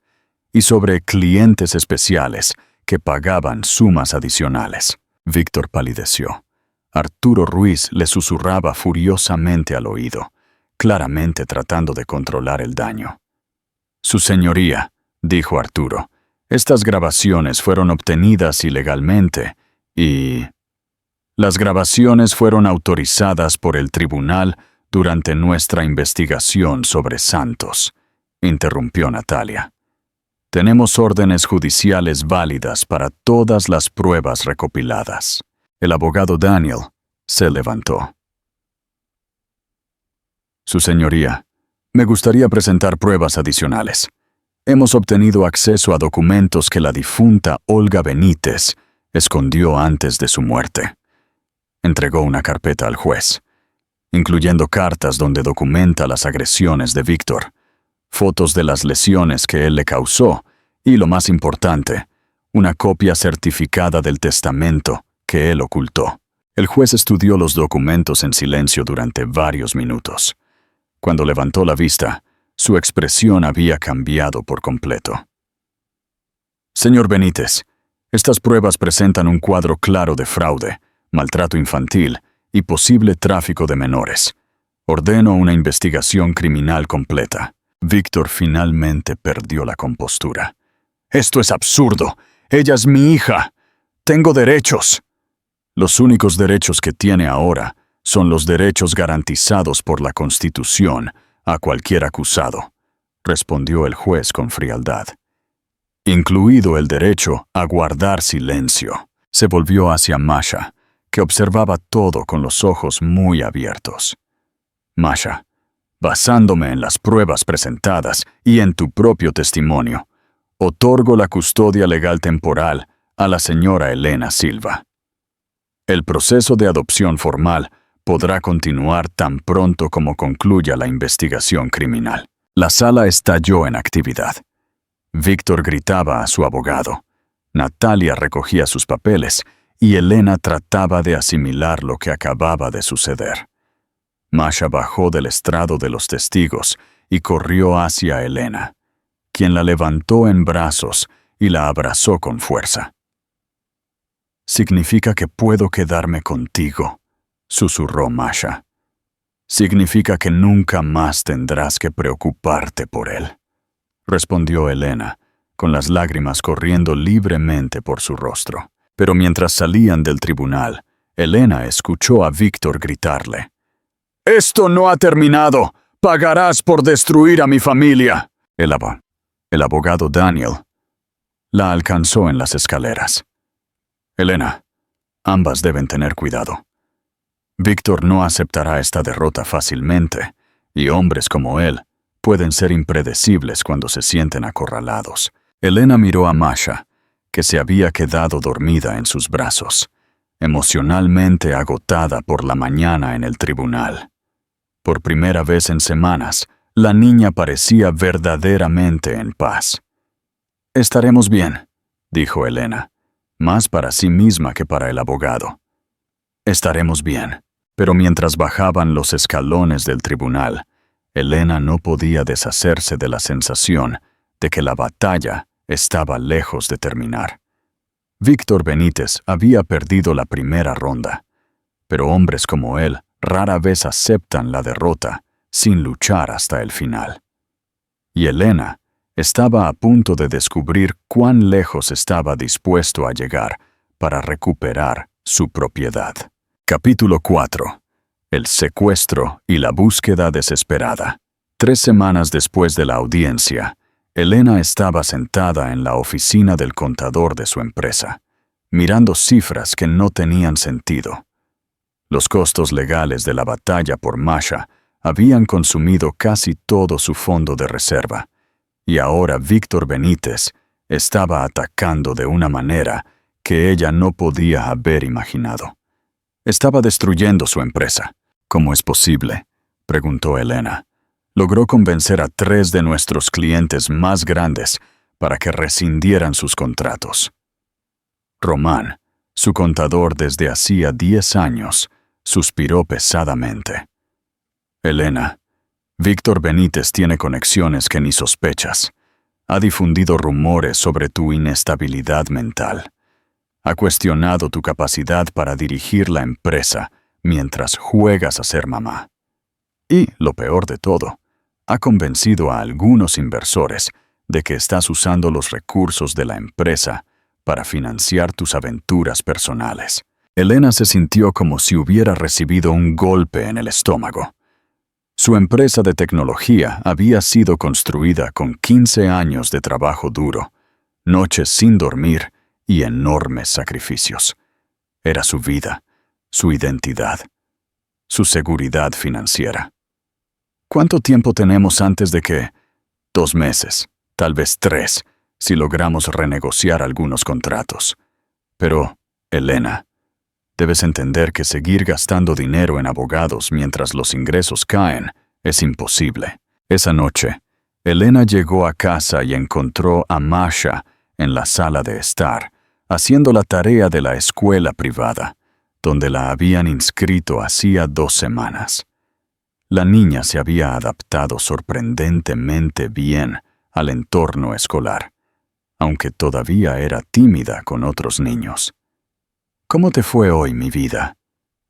y sobre clientes especiales que pagaban sumas adicionales. Víctor palideció. Arturo Ruiz le susurraba furiosamente al oído, claramente tratando de controlar el daño. Su señoría, dijo Arturo, estas grabaciones fueron obtenidas ilegalmente y... Las grabaciones fueron autorizadas por el tribunal durante nuestra investigación sobre Santos, interrumpió Natalia. Tenemos órdenes judiciales válidas para todas las pruebas recopiladas. El abogado Daniel se levantó. Su señoría, me gustaría presentar pruebas adicionales. Hemos obtenido acceso a documentos que la difunta Olga Benítez escondió antes de su muerte. Entregó una carpeta al juez, incluyendo cartas donde documenta las agresiones de Víctor, fotos de las lesiones que él le causó y, lo más importante, una copia certificada del testamento que él ocultó. El juez estudió los documentos en silencio durante varios minutos. Cuando levantó la vista, su expresión había cambiado por completo. Señor Benítez, estas pruebas presentan un cuadro claro de fraude, maltrato infantil y posible tráfico de menores. Ordeno una investigación criminal completa. Víctor finalmente perdió la compostura. Esto es absurdo. Ella es mi hija. Tengo derechos. Los únicos derechos que tiene ahora son los derechos garantizados por la Constitución a cualquier acusado, respondió el juez con frialdad. Incluido el derecho a guardar silencio. Se volvió hacia Masha, que observaba todo con los ojos muy abiertos. Masha, basándome en las pruebas presentadas y en tu propio testimonio, otorgo la custodia legal temporal a la señora Elena Silva. El proceso de adopción formal podrá continuar tan pronto como concluya la investigación criminal. La sala estalló en actividad. Víctor gritaba a su abogado. Natalia recogía sus papeles y Elena trataba de asimilar lo que acababa de suceder. Masha bajó del estrado de los testigos y corrió hacia Elena, quien la levantó en brazos y la abrazó con fuerza. «Significa que puedo quedarme contigo», susurró Masha. «Significa que nunca más tendrás que preocuparte por él», respondió Elena, con las lágrimas corriendo libremente por su rostro. Pero mientras salían del tribunal, Elena escuchó a Víctor gritarle: «¡Esto no ha terminado! ¡Pagarás por destruir a mi familia!» El abogado Daniel la alcanzó en las escaleras. «Elena, ambas deben tener cuidado. Víctor no aceptará esta derrota fácilmente, y hombres como él pueden ser impredecibles cuando se sienten acorralados». Elena miró a Masha, que se había quedado dormida en sus brazos, emocionalmente agotada por la mañana en el tribunal. Por primera vez en semanas, la niña parecía verdaderamente en paz. «Estaremos bien», dijo Elena, más para sí misma que para el abogado. «Estaremos bien». Pero mientras bajaban los escalones del tribunal, Elena no podía deshacerse de la sensación de que la batalla estaba lejos de terminar. Víctor Benítez había perdido la primera ronda, pero hombres como él rara vez aceptan la derrota sin luchar hasta el final. Y Elena estaba a punto de descubrir cuán lejos estaba dispuesto a llegar para recuperar su propiedad. Capítulo 4. El secuestro y la búsqueda desesperada. 3 semanas después de la audiencia, Elena estaba sentada en la oficina del contador de su empresa, mirando cifras que no tenían sentido. Los costos legales de la batalla por Masha habían consumido casi todo su fondo de reserva, y ahora Víctor Benítez estaba atacando de una manera que ella no podía haber imaginado. Estaba destruyendo su empresa. ¿Cómo es posible?, preguntó Elena. Logró convencer a 3 de nuestros clientes más grandes para que rescindieran sus contratos. Román, su contador desde hacía 10 años, suspiró pesadamente. Elena, Víctor Benítez tiene conexiones que ni sospechas. Ha difundido rumores sobre tu inestabilidad mental. Ha cuestionado tu capacidad para dirigir la empresa mientras juegas a ser mamá. Y, lo peor de todo, ha convencido a algunos inversores de que estás usando los recursos de la empresa para financiar tus aventuras personales. Elena se sintió como si hubiera recibido un golpe en el estómago. Su empresa de tecnología había sido construida con 15 años de trabajo duro, noches sin dormir y enormes sacrificios. Era su vida, su identidad, su seguridad financiera. ¿Cuánto tiempo tenemos antes de que? 2 meses, tal vez 3, si logramos renegociar algunos contratos. Pero, Elena, debes entender que seguir gastando dinero en abogados mientras los ingresos caen es imposible. Esa noche, Elena llegó a casa y encontró a Masha en la sala de estar, haciendo la tarea de la escuela privada, donde la habían inscrito hacía 2 semanas. La niña se había adaptado sorprendentemente bien al entorno escolar, aunque todavía era tímida con otros niños. ¿Cómo te fue hoy, mi vida?,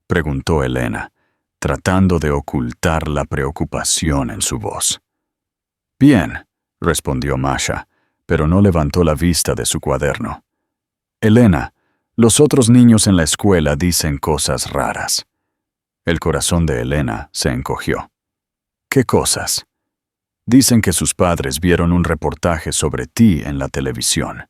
preguntó Elena, tratando de ocultar la preocupación en su voz. Bien, respondió Masha, pero no levantó la vista de su cuaderno. Elena, los otros niños en la escuela dicen cosas raras. El corazón de Elena se encogió. ¿Qué cosas? Dicen que sus padres vieron un reportaje sobre ti en la televisión.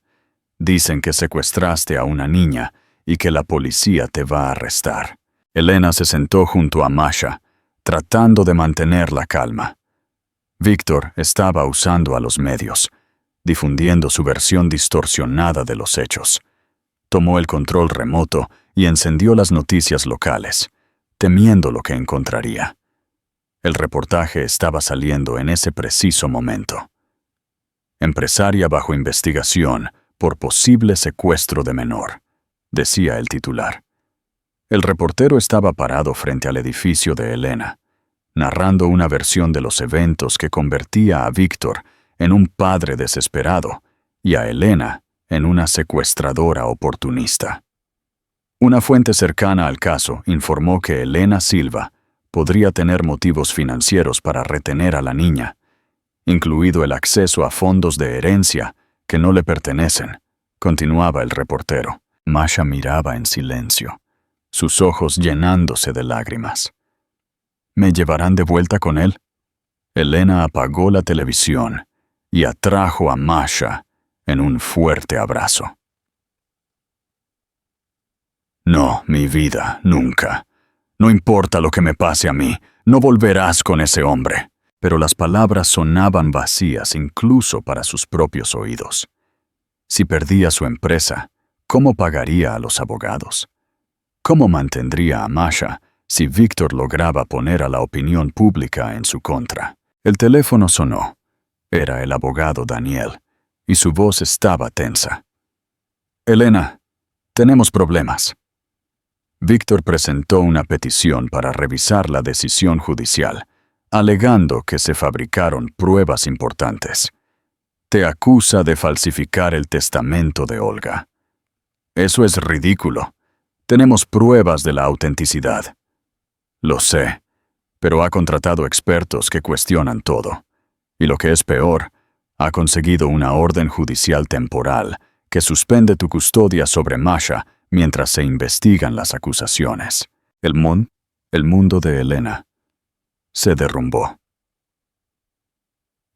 Dicen que secuestraste a una niña y que la policía te va a arrestar. Elena se sentó junto a Masha, tratando de mantener la calma. Víctor estaba usando a los medios, difundiendo su versión distorsionada de los hechos. Tomó el control remoto y encendió las noticias locales, temiendo lo que encontraría. El reportaje estaba saliendo en ese preciso momento. Empresaria bajo investigación por posible secuestro de menor, decía el titular. El reportero estaba parado frente al edificio de Elena, narrando una versión de los eventos que convertía a Víctor en un padre desesperado y a Elena en una secuestradora oportunista. Una fuente cercana al caso informó que Elena Silva podría tener motivos financieros para retener a la niña, incluido el acceso a fondos de herencia que no le pertenecen, continuaba el reportero. Masha miraba en silencio, sus ojos llenándose de lágrimas. ¿Me llevarán de vuelta con él? Elena apagó la televisión y atrajo a Masha en un fuerte abrazo. No, mi vida, nunca. No importa lo que me pase a mí, no volverás con ese hombre. Pero las palabras sonaban vacías incluso para sus propios oídos. Si perdía su empresa, ¿cómo pagaría a los abogados? ¿Cómo mantendría a Masha si Víctor lograba poner a la opinión pública en su contra? El teléfono sonó. Era el abogado Daniel, y su voz estaba tensa. Elena, tenemos problemas. Víctor presentó una petición para revisar la decisión judicial, alegando que se fabricaron pruebas importantes. Te acusa de falsificar el testamento de Olga. Eso es ridículo. Tenemos pruebas de la autenticidad. Lo sé, pero ha contratado expertos que cuestionan todo. Y lo que es peor, ha conseguido una orden judicial temporal que suspende tu custodia sobre Masha mientras se investigan las acusaciones. El mundo de Elena se derrumbó.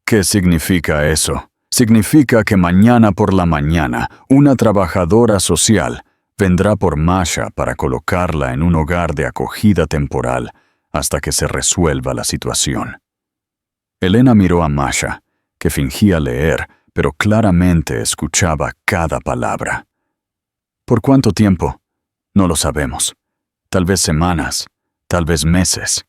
¿Qué significa eso? Significa que mañana por la mañana una trabajadora social vendrá por Masha para colocarla en un hogar de acogida temporal hasta que se resuelva la situación. Elena miró a Masha, que fingía leer, pero claramente escuchaba cada palabra. ¿Por cuánto tiempo? No lo sabemos. Tal vez semanas, tal vez meses.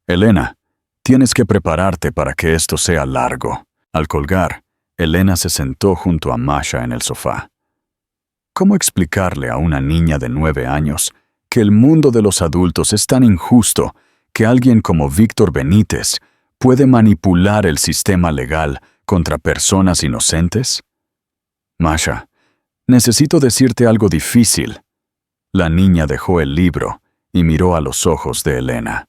Elena, tienes que prepararte para que esto sea largo. Al colgar, Elena se sentó junto a Masha en el sofá. ¿Cómo explicarle a una niña de 9 años que el mundo de los adultos es tan injusto que alguien como Víctor Benítez puede manipular el sistema legal contra personas inocentes? Masha, necesito decirte algo difícil. La niña dejó el libro y miró a los ojos de Elena.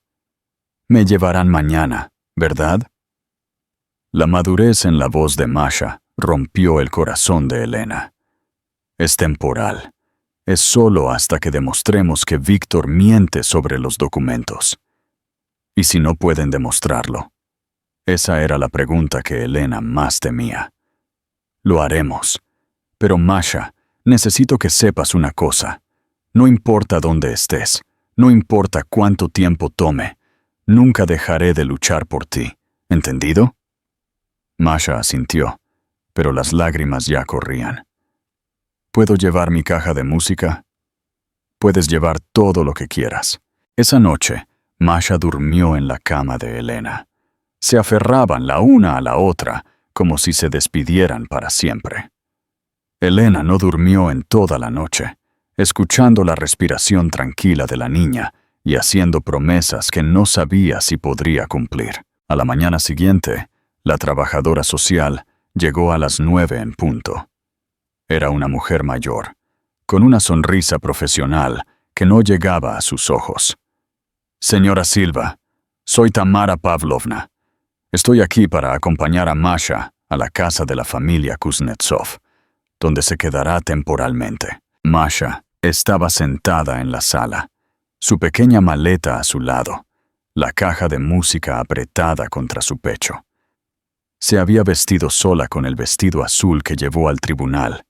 Me llevarán mañana, ¿verdad? La madurez en la voz de Masha rompió el corazón de Elena. Es temporal. Es solo hasta que demostremos que Víctor miente sobre los documentos. ¿Y si no pueden demostrarlo? Esa era la pregunta que Elena más temía. Lo haremos. Pero Masha, necesito que sepas una cosa. No importa dónde estés, no importa cuánto tiempo tome, nunca dejaré de luchar por ti. ¿Entendido? Masha asintió, pero las lágrimas ya corrían. ¿Puedo llevar mi caja de música? Puedes llevar todo lo que quieras. Esa noche, Masha durmió en la cama de Elena. Se aferraban la una a la otra, como si se despidieran para siempre. Elena no durmió en toda la noche, escuchando la respiración tranquila de la niña y haciendo promesas que no sabía si podría cumplir. A la mañana siguiente, la trabajadora social llegó a las 9 en punto. Era una mujer mayor, con una sonrisa profesional que no llegaba a sus ojos. Señora Silva, soy Tamara Pavlovna. Estoy aquí para acompañar a Masha a la casa de la familia Kuznetsov, donde se quedará temporalmente. Masha estaba sentada en la sala, su pequeña maleta a su lado, la caja de música apretada contra su pecho. Se había vestido sola con el vestido azul que llevó al tribunal,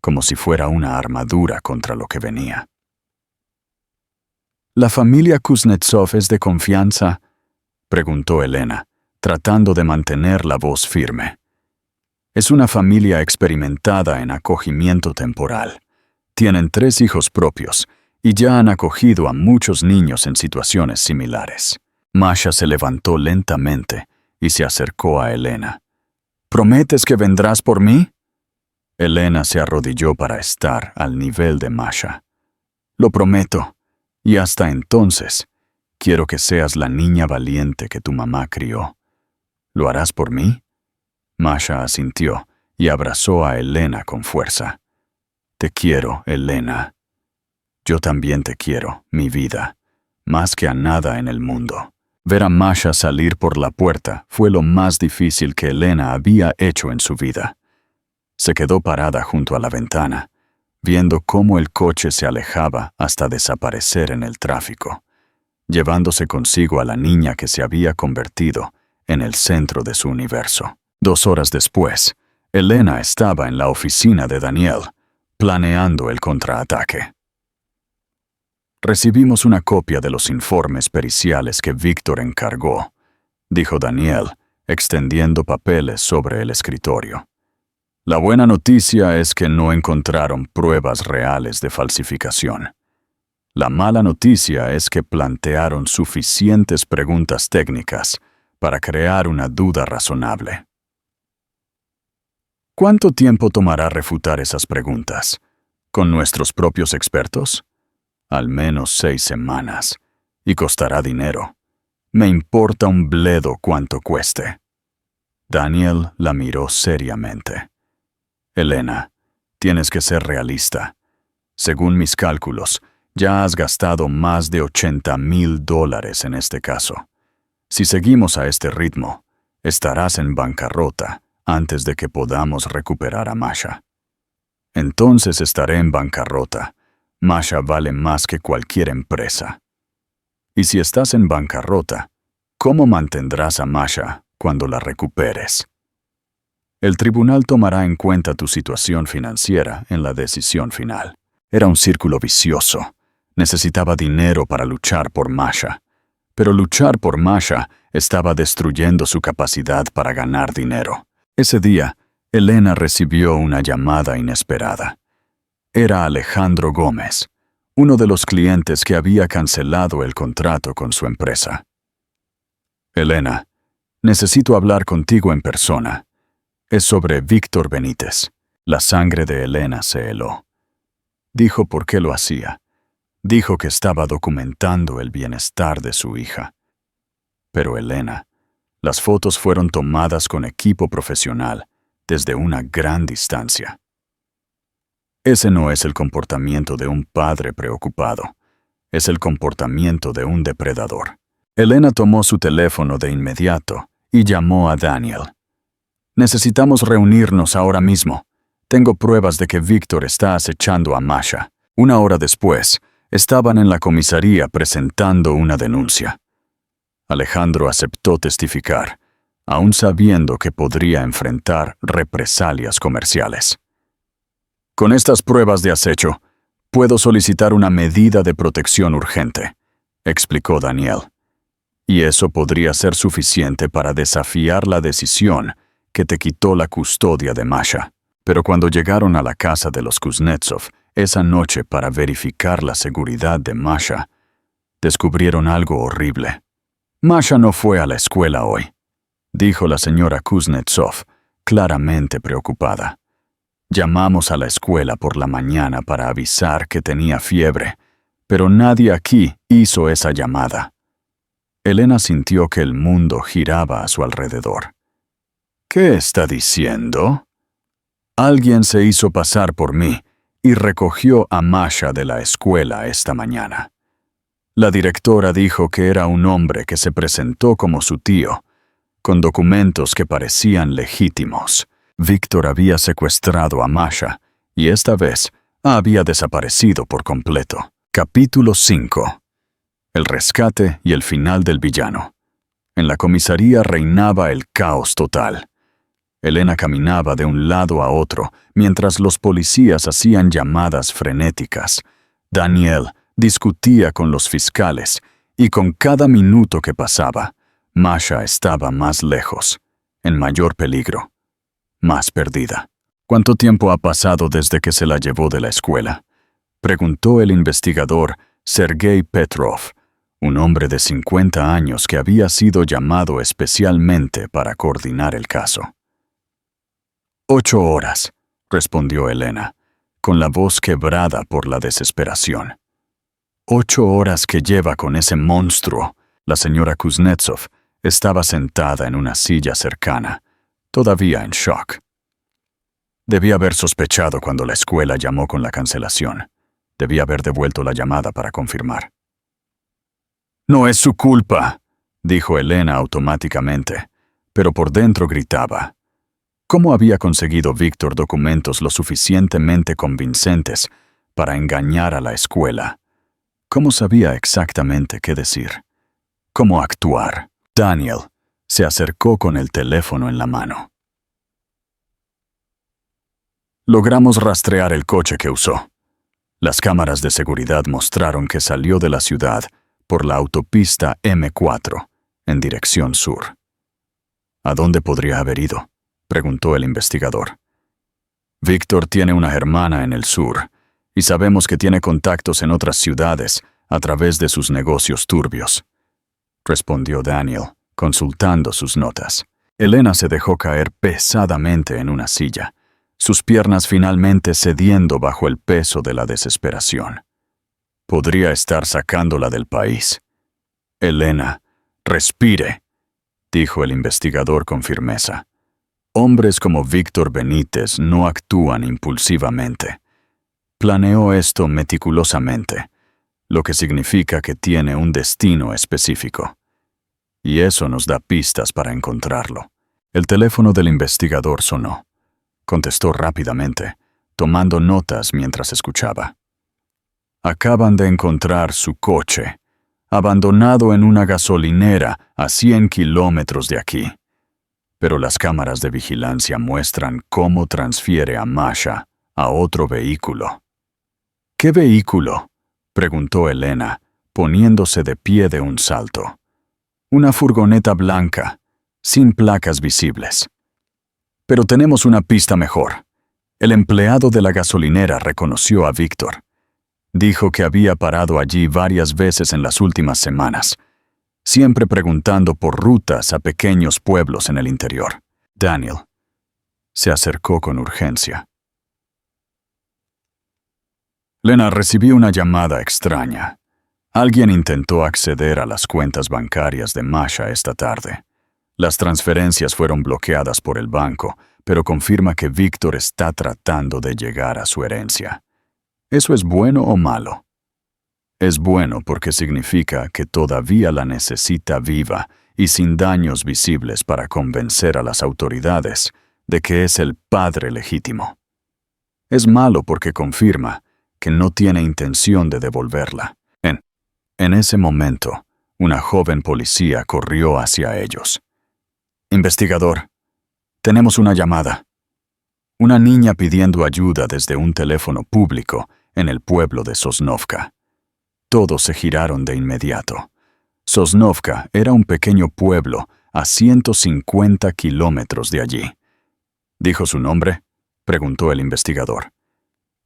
como si fuera una armadura contra lo que venía. ¿La familia Kuznetsov es de confianza?, preguntó Elena, tratando de mantener la voz firme. Es una familia experimentada en acogimiento temporal. Tienen 3 hijos propios y ya han acogido a muchos niños en situaciones similares. Masha se levantó lentamente y se acercó a Elena. ¿Prometes que vendrás por mí? Elena se arrodilló para estar al nivel de Masha. Lo prometo, y hasta entonces, quiero que seas la niña valiente que tu mamá crió. ¿Lo harás por mí? Masha asintió y abrazó a Elena con fuerza. Te quiero, Elena. Yo también te quiero, mi vida, más que a nada en el mundo. Ver a Masha salir por la puerta fue lo más difícil que Elena había hecho en su vida. Se quedó parada junto a la ventana, viendo cómo el coche se alejaba hasta desaparecer en el tráfico, llevándose consigo a la niña que se había convertido en el centro de su universo. 2 horas después, Elena estaba en la oficina de Daniel, planeando el contraataque. Recibimos una copia de los informes periciales que Víctor encargó, dijo Daniel, extendiendo papeles sobre el escritorio. La buena noticia es que no encontraron pruebas reales de falsificación. La mala noticia es que plantearon suficientes preguntas técnicas para crear una duda razonable. ¿Cuánto tiempo tomará refutar esas preguntas? ¿Con nuestros propios expertos? Al menos 6 semanas. Y costará dinero. Me importa un bledo cuánto cueste. Daniel la miró seriamente. Elena, tienes que ser realista. Según mis cálculos, ya has gastado más de $80,000 en este caso. Si seguimos a este ritmo, estarás en bancarrota antes de que podamos recuperar a Masha. Entonces estaré en bancarrota. Masha vale más que cualquier empresa. Y si estás en bancarrota, ¿cómo mantendrás a Masha cuando la recuperes? El tribunal tomará en cuenta tu situación financiera en la decisión final. Era un círculo vicioso. Necesitaba dinero para luchar por Masha. Pero luchar por Masha estaba destruyendo su capacidad para ganar dinero. Ese día, Elena recibió una llamada inesperada. Era Alejandro Gómez, uno de los clientes que había cancelado el contrato con su empresa. Elena, necesito hablar contigo en persona. Es sobre Víctor Benítez. La sangre de Elena se heló. Dijo por qué lo hacía. Dijo que estaba documentando el bienestar de su hija. Pero Elena, las fotos fueron tomadas con equipo profesional, desde una gran distancia. Ese no es el comportamiento de un padre preocupado. Es el comportamiento de un depredador. Elena tomó su teléfono de inmediato y llamó a Daniel. Necesitamos reunirnos ahora mismo. Tengo pruebas de que Víctor está acechando a Masha. 1 hora después, estaban en la comisaría presentando una denuncia. Alejandro aceptó testificar, aún sabiendo que podría enfrentar represalias comerciales. Con estas pruebas de acecho, puedo solicitar una medida de protección urgente, explicó Daniel. Y eso podría ser suficiente para desafiar la decisión que te quitó la custodia de Masha. Pero cuando llegaron a la casa de los Kuznetsov esa noche para verificar la seguridad de Masha, descubrieron algo horrible. Masha no fue a la escuela hoy, dijo la señora Kuznetsov, claramente preocupada. Llamamos a la escuela por la mañana para avisar que tenía fiebre, pero nadie aquí hizo esa llamada. Elena sintió que el mundo giraba a su alrededor. ¿Qué está diciendo? Alguien se hizo pasar por mí y recogió a Masha de la escuela esta mañana. La directora dijo que era un hombre que se presentó como su tío, con documentos que parecían legítimos. Víctor había secuestrado a Masha y esta vez había desaparecido por completo. Capítulo 5. El rescate y el final del villano. En la comisaría reinaba el caos total. Elena caminaba de un lado a otro mientras los policías hacían llamadas frenéticas. Daniel discutía con los fiscales y con cada minuto que pasaba, Masha estaba más lejos, en mayor peligro, más perdida. ¿Cuánto tiempo ha pasado desde que se la llevó de la escuela?, preguntó el investigador Sergei Petrov, un hombre de 50 años que había sido llamado especialmente para coordinar el caso. 8 horas, respondió Elena, con la voz quebrada por la desesperación. 8 horas que lleva con ese monstruo. La señora Kuznetsov estaba sentada en una silla cercana, todavía en shock. Debía haber sospechado cuando la escuela llamó con la cancelación. Debía haber devuelto la llamada para confirmar. «No es su culpa», dijo Elena automáticamente, pero por dentro gritaba. ¿Cómo había conseguido Víctor documentos lo suficientemente convincentes para engañar a la escuela? ¿Cómo sabía exactamente qué decir? ¿Cómo actuar? Daniel se acercó con el teléfono en la mano. Logramos rastrear el coche que usó. Las cámaras de seguridad mostraron que salió de la ciudad por la autopista M4, en dirección sur. ¿A dónde podría haber ido?, preguntó el investigador. Víctor tiene una hermana en el sur, y sabemos que tiene contactos en otras ciudades a través de sus negocios turbios, respondió Daniel, consultando sus notas. Elena se dejó caer pesadamente en una silla, sus piernas finalmente cediendo bajo el peso de la desesperación. Podría estar sacándola del país. Elena, respire, dijo el investigador con firmeza. Hombres como Víctor Benítez no actúan impulsivamente. Planeó esto meticulosamente, lo que significa que tiene un destino específico. Y eso nos da pistas para encontrarlo. El teléfono del investigador sonó. Contestó rápidamente, tomando notas mientras escuchaba. Acaban de encontrar su coche, abandonado en una gasolinera a 100 kilómetros de aquí. Pero las cámaras de vigilancia muestran cómo transfiere a Masha a otro vehículo. ¿Qué vehículo?, preguntó Elena, poniéndose de pie de un salto. Una furgoneta blanca, sin placas visibles. Pero tenemos una pista mejor. El empleado de la gasolinera reconoció a Víctor. Dijo que había parado allí varias veces en las últimas semanas, siempre preguntando por rutas a pequeños pueblos en el interior. Daniel se acercó con urgencia. Lena recibió una llamada extraña. Alguien intentó acceder a las cuentas bancarias de Masha esta tarde. Las transferencias fueron bloqueadas por el banco, pero confirma que Víctor está tratando de llegar a su herencia. ¿Eso es bueno o malo? Es bueno porque significa que todavía la necesita viva y sin daños visibles para convencer a las autoridades de que es el padre legítimo. Es malo porque confirma que no tiene intención de devolverla. En ese momento, una joven policía corrió hacia ellos. «Investigador, tenemos una llamada. Una niña pidiendo ayuda desde un teléfono público en el pueblo de Sosnovka». Todos se giraron de inmediato. Sosnovka era un pequeño pueblo a 150 kilómetros de allí. ¿Dijo su nombre?, preguntó el investigador.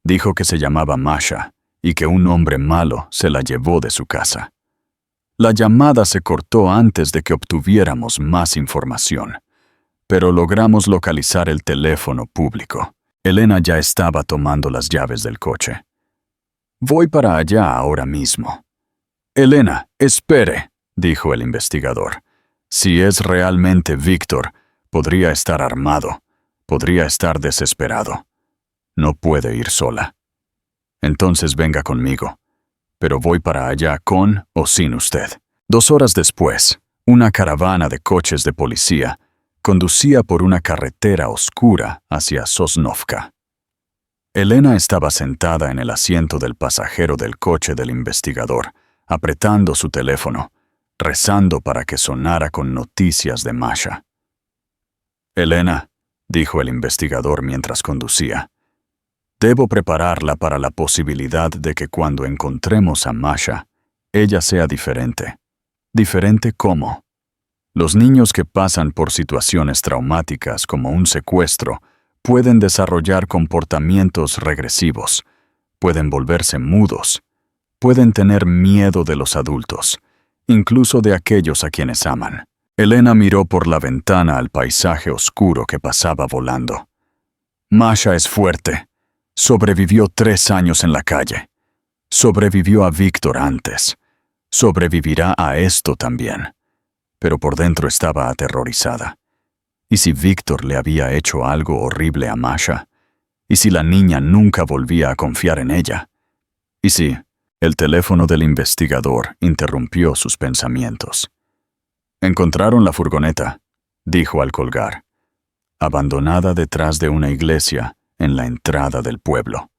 Dijo que se llamaba Masha y que un hombre malo se la llevó de su casa. La llamada se cortó antes de que obtuviéramos más información, pero logramos localizar el teléfono público. Elena ya estaba tomando las llaves del coche. «Voy para allá ahora mismo». «Elena, espere», dijo el investigador. «Si es realmente Víctor, podría estar armado, podría estar desesperado. No puede ir sola. Entonces venga conmigo, pero voy para allá con o sin usted». 2 horas después, una caravana de coches de policía conducía por una carretera oscura hacia Sosnovka. Elena estaba sentada en el asiento del pasajero del coche del investigador, apretando su teléfono, rezando para que sonara con noticias de Masha. «Elena», dijo el investigador mientras conducía, «debo prepararla para la posibilidad de que cuando encontremos a Masha, ella sea diferente». ¿Diferente cómo? Los niños que pasan por situaciones traumáticas como un secuestro pueden desarrollar comportamientos regresivos, pueden volverse mudos, pueden tener miedo de los adultos, incluso de aquellos a quienes aman. Elena miró por la ventana al paisaje oscuro que pasaba volando. Masha es fuerte. Sobrevivió 3 años en la calle. Sobrevivió a Víctor antes. Sobrevivirá a esto también. Pero por dentro estaba aterrorizada. ¿Y si Víctor le había hecho algo horrible a Masha? ¿Y si la niña nunca volvía a confiar en ella? ¿Y si? El teléfono del investigador interrumpió sus pensamientos. «Encontraron la furgoneta», dijo al colgar, «abandonada detrás de una iglesia en la entrada del pueblo.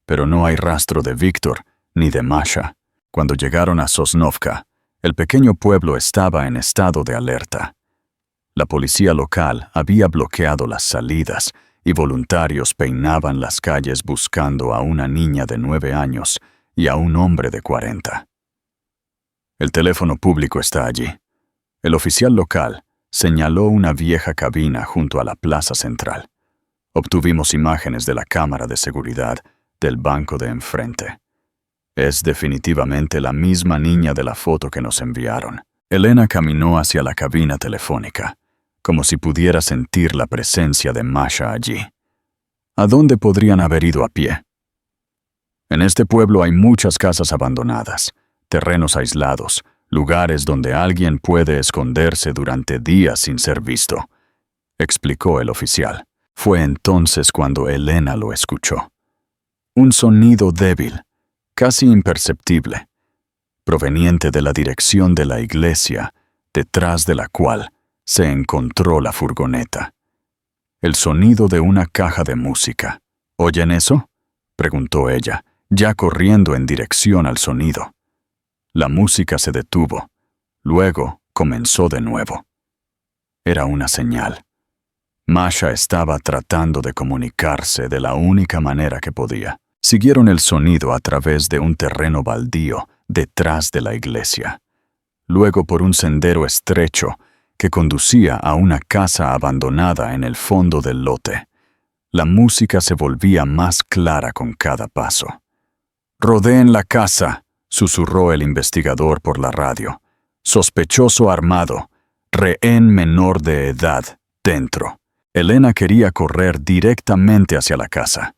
Pero no hay rastro de Víctor ni de Masha». Cuando llegaron a Sosnovka, el pequeño pueblo estaba en estado de alerta. La policía local había bloqueado las salidas y voluntarios peinaban las calles buscando a una niña de 9 años y a un hombre de 40. El teléfono público está allí. El oficial local señaló una vieja cabina junto a la plaza central. Obtuvimos imágenes de la cámara de seguridad del banco de enfrente. Es definitivamente la misma niña de la foto que nos enviaron. Elena caminó hacia la cabina telefónica, como si pudiera sentir la presencia de Masha allí. ¿A dónde podrían haber ido a pie? En este pueblo hay muchas casas abandonadas, terrenos aislados, lugares donde alguien puede esconderse durante días sin ser visto, explicó el oficial. Fue entonces cuando Elena lo escuchó. Un sonido débil, casi imperceptible, proveniente de la dirección de la iglesia, detrás de la cual se encontró la furgoneta. El sonido de una caja de música. ¿Oyen eso?, preguntó ella, ya corriendo en dirección al sonido. La música se detuvo. Luego comenzó de nuevo. Era una señal. Masha estaba tratando de comunicarse de la única manera que podía. Siguieron el sonido a través de un terreno baldío detrás de la iglesia. Luego por un sendero estrecho que conducía a una casa abandonada en el fondo del lote. La música se volvía más clara con cada paso. «Rodeen la casa», susurró el investigador por la radio. «Sospechoso armado, rehén menor de edad, dentro». Elena quería correr directamente hacia la casa,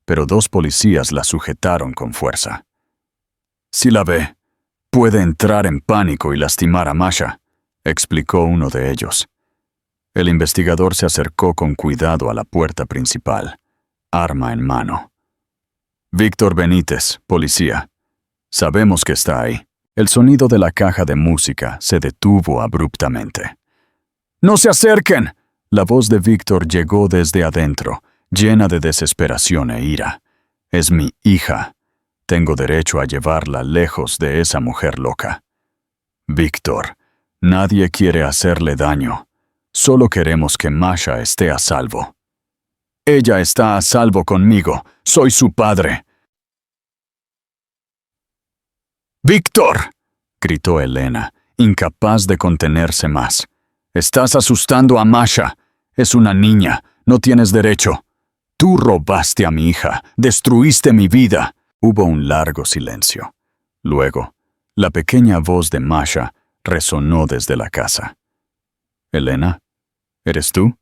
pero 2 policías la sujetaron con fuerza. «Si la ve, puede entrar en pánico y lastimar a Masha», explicó uno de ellos. El investigador se acercó con cuidado a la puerta principal, arma en mano. «Víctor Benítez, policía. Sabemos que está ahí». El sonido de la caja de música se detuvo abruptamente. «¡No se acerquen!», la voz de Víctor llegó desde adentro, llena de desesperación e ira. «Es mi hija. Tengo derecho a llevarla lejos de esa mujer loca». «Víctor, nadie quiere hacerle daño. Solo queremos que Masha esté a salvo». «Ella está a salvo conmigo. Soy su padre». «¡Víctor!», gritó Elena, incapaz de contenerse más. «Estás asustando a Masha. Es una niña. No tienes derecho. Tú robaste a mi hija. Destruiste mi vida». Hubo un largo silencio. Luego, la pequeña voz de Masha resonó desde la casa. «Elena, ¿eres tú?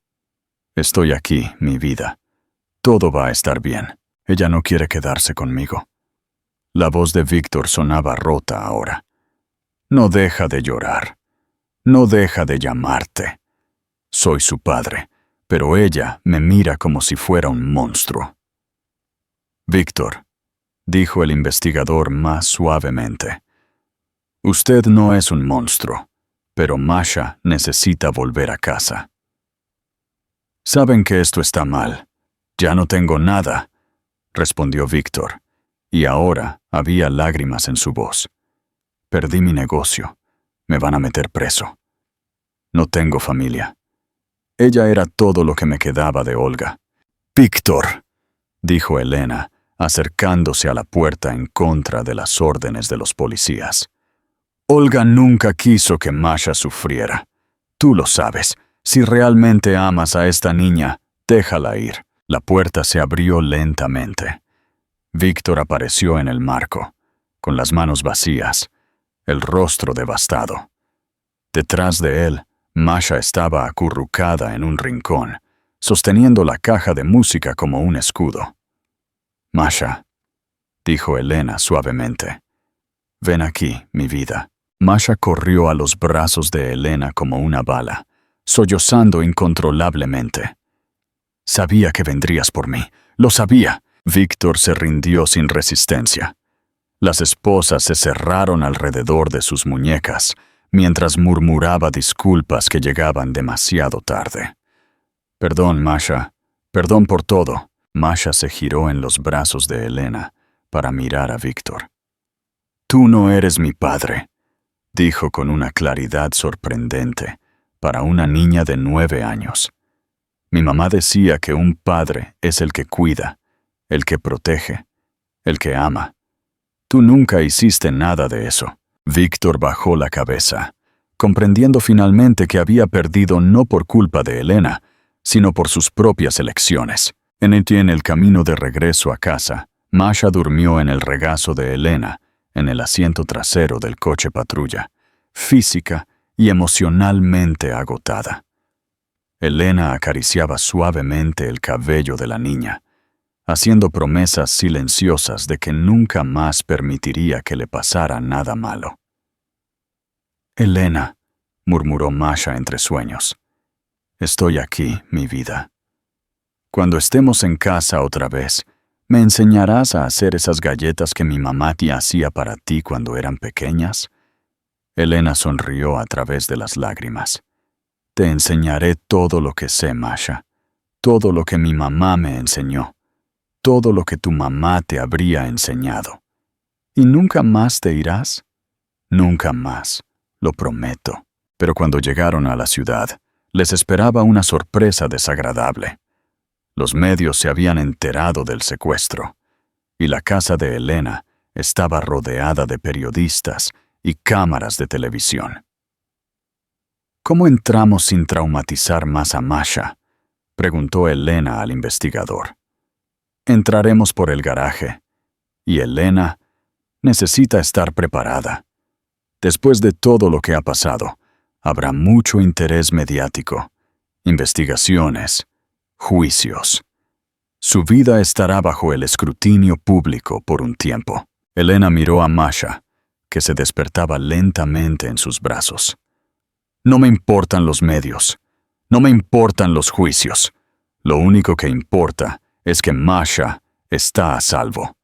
Estoy aquí, mi vida. Todo va a estar bien. Ella no quiere quedarse conmigo». La voz de Víctor sonaba rota ahora. «No deja de llorar. No deja de llamarte. Soy su padre, pero ella me mira como si fuera un monstruo». «Víctor», dijo el investigador más suavemente, «usted no es un monstruo, pero Masha necesita volver a casa». «Saben que esto está mal. Ya no tengo nada», respondió Víctor, y ahora había lágrimas en su voz. «Perdí mi negocio. Me van a meter preso. No tengo familia. Ella era todo lo que me quedaba de Olga». «Víctor», dijo Elena, acercándose a la puerta en contra de las órdenes de los policías. «Olga nunca quiso que Masha sufriera. Tú lo sabes. Si realmente amas a esta niña, déjala ir». La puerta se abrió lentamente. Víctor apareció en el marco, con las manos vacías, el rostro devastado. Detrás de él, Masha estaba acurrucada en un rincón, sosteniendo la caja de música como un escudo. «Masha», dijo Elena suavemente, «ven aquí, mi vida». Masha corrió a los brazos de Elena como una bala, sollozando incontrolablemente. «Sabía que vendrías por mí. Lo sabía». Víctor se rindió sin resistencia. Las esposas se cerraron alrededor de sus muñecas, mientras murmuraba disculpas que llegaban demasiado tarde. «Perdón, Masha. Perdón por todo». Masha se giró en los brazos de Elena para mirar a Víctor. «Tú no eres mi padre», dijo con una claridad sorprendente para una niña de 9 años. «Mi mamá decía que un padre es el que cuida, el que protege, el que ama. Tú nunca hiciste nada de eso». Víctor bajó la cabeza, comprendiendo finalmente que había perdido no por culpa de Elena, sino por sus propias elecciones. En el camino de regreso a casa, Masha durmió en el regazo de Elena, en el asiento trasero del coche patrulla, física y emocionalmente agotada. Elena acariciaba suavemente el cabello de la niña. haciendo promesas silenciosas de que nunca más permitiría que le pasara nada malo. «Elena», murmuró Masha entre sueños, «estoy aquí, mi vida. Cuando estemos en casa otra vez, ¿me enseñarás a hacer esas galletas que mi mamá te hacía para ti cuando eran pequeñas?» Elena sonrió a través de las lágrimas. «Te enseñaré todo lo que sé, Masha, todo lo que mi mamá me enseñó, todo lo que tu mamá te habría enseñado. ¿Y nunca más te irás?» «Nunca más, lo prometo». Pero cuando llegaron a la ciudad, les esperaba una sorpresa desagradable. Los medios se habían enterado del secuestro, y la casa de Elena estaba rodeada de periodistas y cámaras de televisión. «¿Cómo entramos sin traumatizar más a Masha?», preguntó Elena al investigador. «Entraremos por el garaje, y Elena necesita estar preparada. Después de todo lo que ha pasado, habrá mucho interés mediático, investigaciones, juicios. Su vida estará bajo el escrutinio público por un tiempo». Elena miró a Masha, que se despertaba lentamente en sus brazos. «No me importan los medios, no me importan los juicios. Lo único que importa es que Masha está a salvo».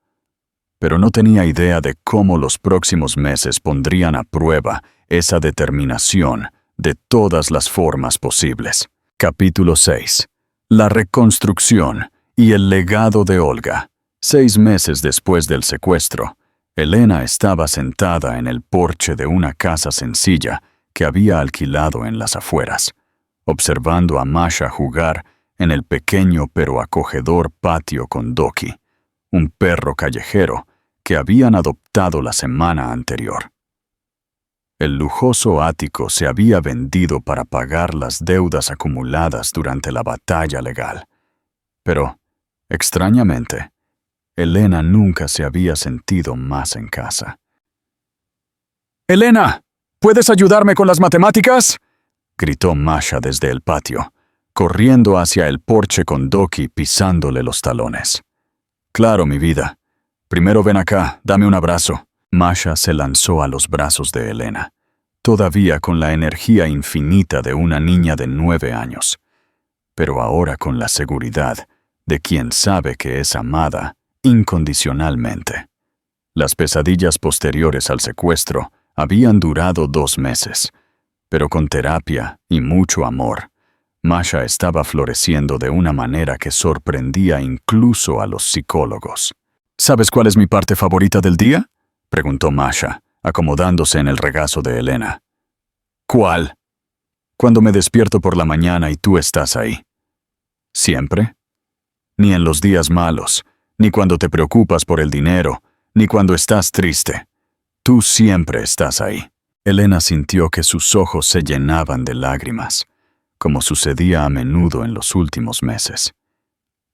Pero no tenía idea de cómo los próximos meses pondrían a prueba esa determinación de todas las formas posibles. Capítulo 6. La reconstrucción y el legado de Olga. 6 meses después del secuestro, Elena estaba sentada en el porche de una casa sencilla que había alquilado en las afueras, observando a Masha jugar en el pequeño pero acogedor patio con Doki, un perro callejero que habían adoptado la semana anterior. El lujoso ático se había vendido para pagar las deudas acumuladas durante la batalla legal. Pero, extrañamente, Elena nunca se había sentido más en casa. «Elena, ¿puedes ayudarme con las matemáticas?», gritó Masha desde el patio, corriendo hacia el porche con Doki pisándole los talones. «Claro, mi vida. Primero ven acá, dame un abrazo». Masha se lanzó a los brazos de Elena, todavía con la energía infinita de una niña de 9 años, pero ahora con la seguridad de quien sabe que es amada incondicionalmente. Las pesadillas posteriores al secuestro habían durado 2 meses, pero con terapia y mucho amor, Masha estaba floreciendo de una manera que sorprendía incluso a los psicólogos. «¿Sabes cuál es mi parte favorita del día?», preguntó Masha, acomodándose en el regazo de Elena. «¿Cuál?». «Cuando me despierto por la mañana y tú estás ahí». «¿Siempre?». «Ni en los días malos, ni cuando te preocupas por el dinero, ni cuando estás triste. Tú siempre estás ahí». Elena sintió que sus ojos se llenaban de lágrimas, como sucedía a menudo en los últimos meses.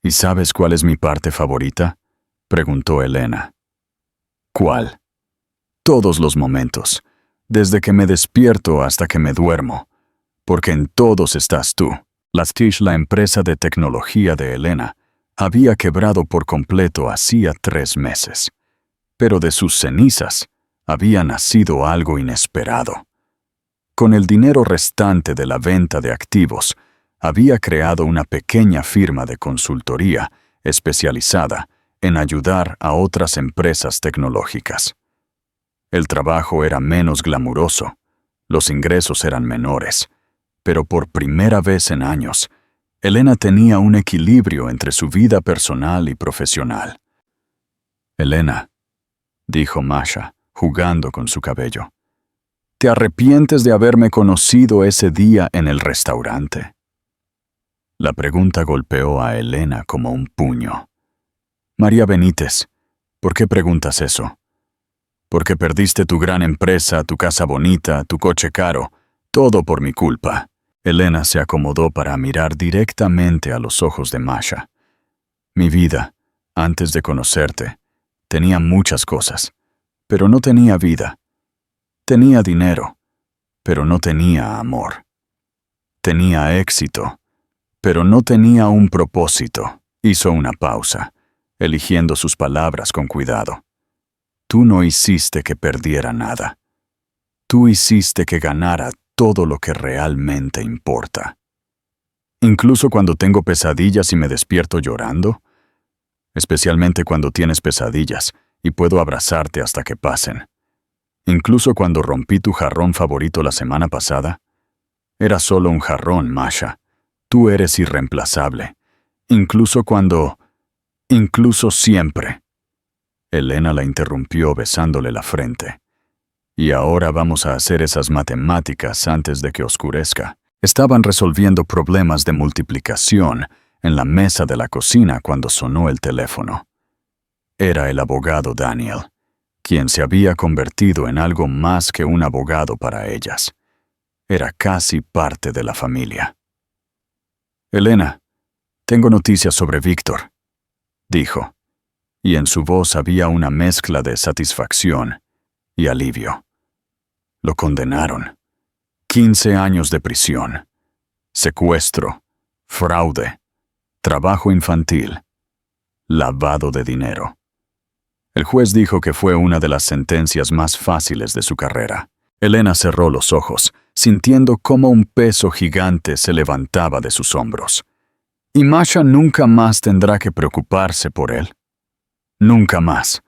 «¿Y sabes cuál es mi parte favorita?», preguntó Elena. «¿Cuál?». «Todos los momentos, desde que me despierto hasta que me duermo, porque en todos estás tú». Lattice, la empresa de tecnología de Elena, había quebrado por completo hacía 3 meses, pero de sus cenizas había nacido algo inesperado. Con el dinero restante de la venta de activos, había creado una pequeña firma de consultoría especializada en ayudar a otras empresas tecnológicas. El trabajo era menos glamuroso, los ingresos eran menores, pero por primera vez en años, Elena tenía un equilibrio entre su vida personal y profesional. «Elena», dijo Masha, jugando con su cabello, «¿te arrepientes de haberme conocido ese día en el restaurante?». La pregunta golpeó a Elena como un puño. «María Benítez, ¿por qué preguntas eso?». «Porque perdiste tu gran empresa, tu casa bonita, tu coche caro, todo por mi culpa». Elena se acomodó para mirar directamente a los ojos de Masha. «Mi vida, antes de conocerte, tenía muchas cosas, pero no tenía vida. Tenía dinero, pero no tenía amor. Tenía éxito, pero no tenía un propósito». Hizo una pausa, eligiendo sus palabras con cuidado. Tú no hiciste que perdiera nada. Tú hiciste que ganara todo lo que realmente importa. Incluso cuando tengo pesadillas y me despierto llorando, especialmente cuando tienes pesadillas y puedo abrazarte hasta que pasen. Incluso cuando rompí tu jarrón favorito la semana pasada, era solo un jarrón, Masha. Tú eres irreemplazable. Incluso siempre. Elena la interrumpió besándole la frente. Y ahora vamos a hacer esas matemáticas antes de que oscurezca. Estaban resolviendo problemas de multiplicación en la mesa de la cocina cuando sonó el teléfono. Era el abogado Daniel, quien se había convertido en algo más que un abogado para ellas. Era casi parte de la familia. Elena, tengo noticias sobre Víctor, dijo, y en su voz había una mezcla de satisfacción y alivio. Lo condenaron. 15 años de prisión, secuestro, fraude, trabajo infantil, lavado de dinero. El juez dijo que fue una de las sentencias más fáciles de su carrera. Elena cerró los ojos, sintiendo cómo un peso gigante se levantaba de sus hombros. ¿Y Masha nunca más tendrá que preocuparse por él? Nunca más.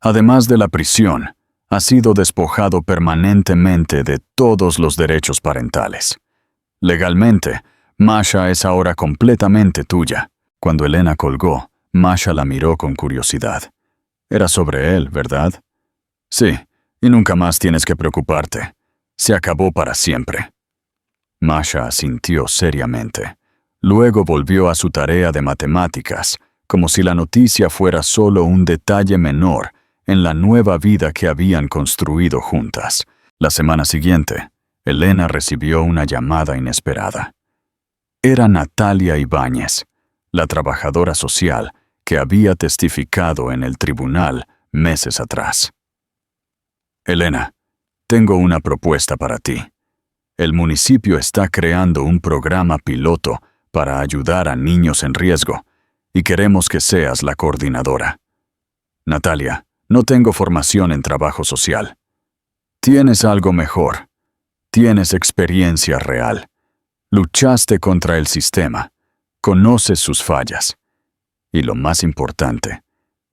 Además de la prisión, ha sido despojado permanentemente de todos los derechos parentales. Legalmente, Masha es ahora completamente tuya. Cuando Elena colgó, Masha la miró con curiosidad. Era sobre él, ¿verdad? Sí, y nunca más tienes que preocuparte. Se acabó para siempre. Masha asintió seriamente. Luego volvió a su tarea de matemáticas, como si la noticia fuera solo un detalle menor en la nueva vida que habían construido juntas. La semana siguiente, Elena recibió una llamada inesperada. Era Natalia Ibáñez, la trabajadora social que había testificado en el tribunal meses atrás. Elena, tengo una propuesta para ti. El municipio está creando un programa piloto para ayudar a niños en riesgo y queremos que seas la coordinadora. Natalia, no tengo formación en trabajo social. Tienes algo mejor. Tienes experiencia real. Luchaste contra el sistema. Conoces sus fallas. Y lo más importante,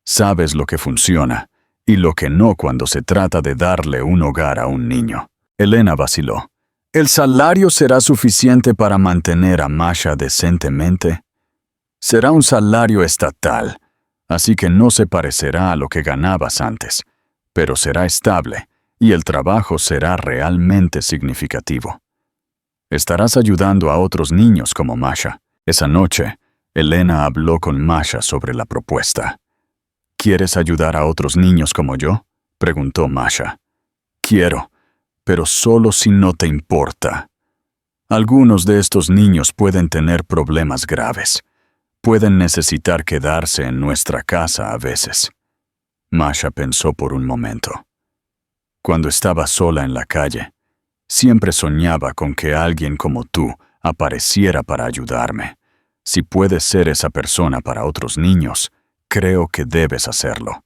sabes lo que funciona y lo que no cuando se trata de darle un hogar a un niño. Elena vaciló. ¿El salario será suficiente para mantener a Masha decentemente? Será un salario estatal, así que no se parecerá a lo que ganabas antes, pero será estable y el trabajo será realmente significativo. Estarás ayudando a otros niños como Masha. Esa noche, Elena habló con Masha sobre la propuesta. ¿Quieres ayudar a otros niños como yo?, preguntó Masha. Quiero, pero solo si no te importa. Algunos de estos niños pueden tener problemas graves. Pueden necesitar quedarse en nuestra casa a veces. Masha pensó por un momento. Cuando estaba sola en la calle, siempre soñaba con que alguien como tú apareciera para ayudarme. Si puedes ser esa persona para otros niños, creo que debes hacerlo.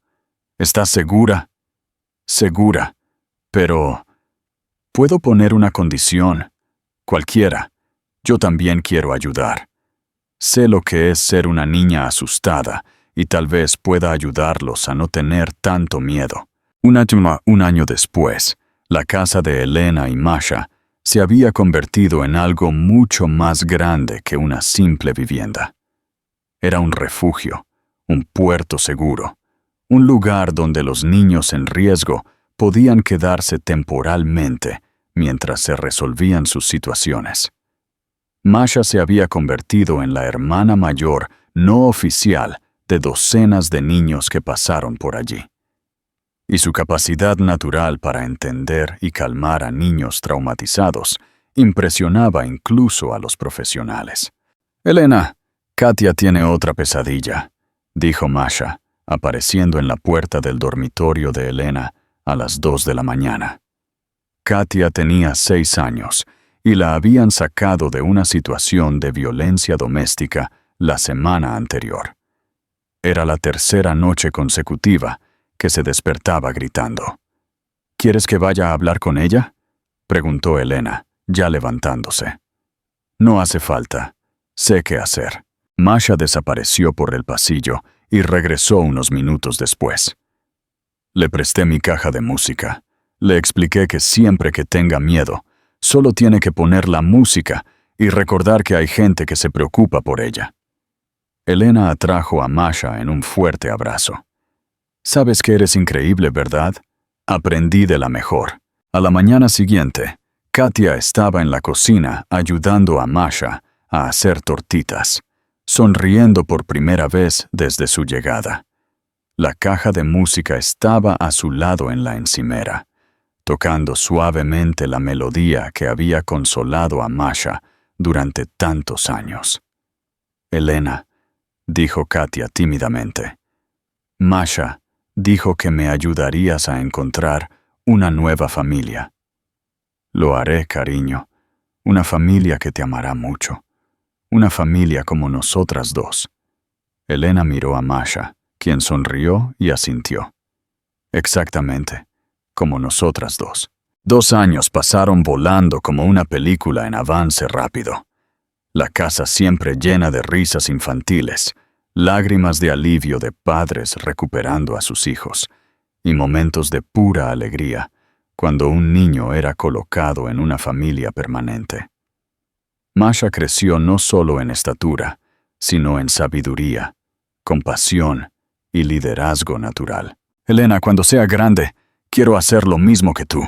¿Estás segura? Segura. Pero puedo poner una condición. Cualquiera. Yo también quiero ayudar. Sé lo que es ser una niña asustada y tal vez pueda ayudarlos a no tener tanto miedo. Un año después, la casa de Elena y Masha se había convertido en algo mucho más grande que una simple vivienda. Era un refugio, un puerto seguro, un lugar donde los niños en riesgo podían quedarse temporalmente mientras se resolvían sus situaciones. Masha se había convertido en la hermana mayor no oficial de docenas de niños que pasaron por allí. Y su capacidad natural para entender y calmar a niños traumatizados impresionaba incluso a los profesionales. Elena, Katia tiene otra pesadilla, dijo Masha, apareciendo en la puerta del dormitorio de Elena a las 2 de la mañana. Katia tenía 6 años y la habían sacado de una situación de violencia doméstica la semana anterior. Era la tercera noche consecutiva que se despertaba gritando. ¿Quieres que vaya a hablar con ella?, preguntó Elena, ya levantándose. No hace falta. Sé qué hacer. Masha desapareció por el pasillo y regresó unos minutos después. Le presté mi caja de música. Le expliqué que siempre que tenga miedo, solo tiene que poner la música y recordar que hay gente que se preocupa por ella. Elena atrajo a Masha en un fuerte abrazo. «Sabes que eres increíble, ¿verdad? Aprendí de la mejor». A la mañana siguiente, Katia estaba en la cocina ayudando a Masha a hacer tortitas, sonriendo por primera vez desde su llegada. La caja de música estaba a su lado en la encimera, tocando suavemente la melodía que había consolado a Masha durante tantos años. «Elena», dijo Katia tímidamente, «Masha dijo que me ayudarías a encontrar una nueva familia». «Lo haré, cariño. Una familia que te amará mucho. Una familia como nosotras dos». Elena miró a Masha, quien sonrió y asintió. «Exactamente, como nosotras dos». 2 años pasaron volando como una película en avance rápido. La casa siempre llena de risas infantiles, lágrimas de alivio de padres recuperando a sus hijos, y momentos de pura alegría cuando un niño era colocado en una familia permanente. Masha creció no solo en estatura, sino en sabiduría, compasión y liderazgo natural. «Elena, cuando sea grande, quiero hacer lo mismo que tú»,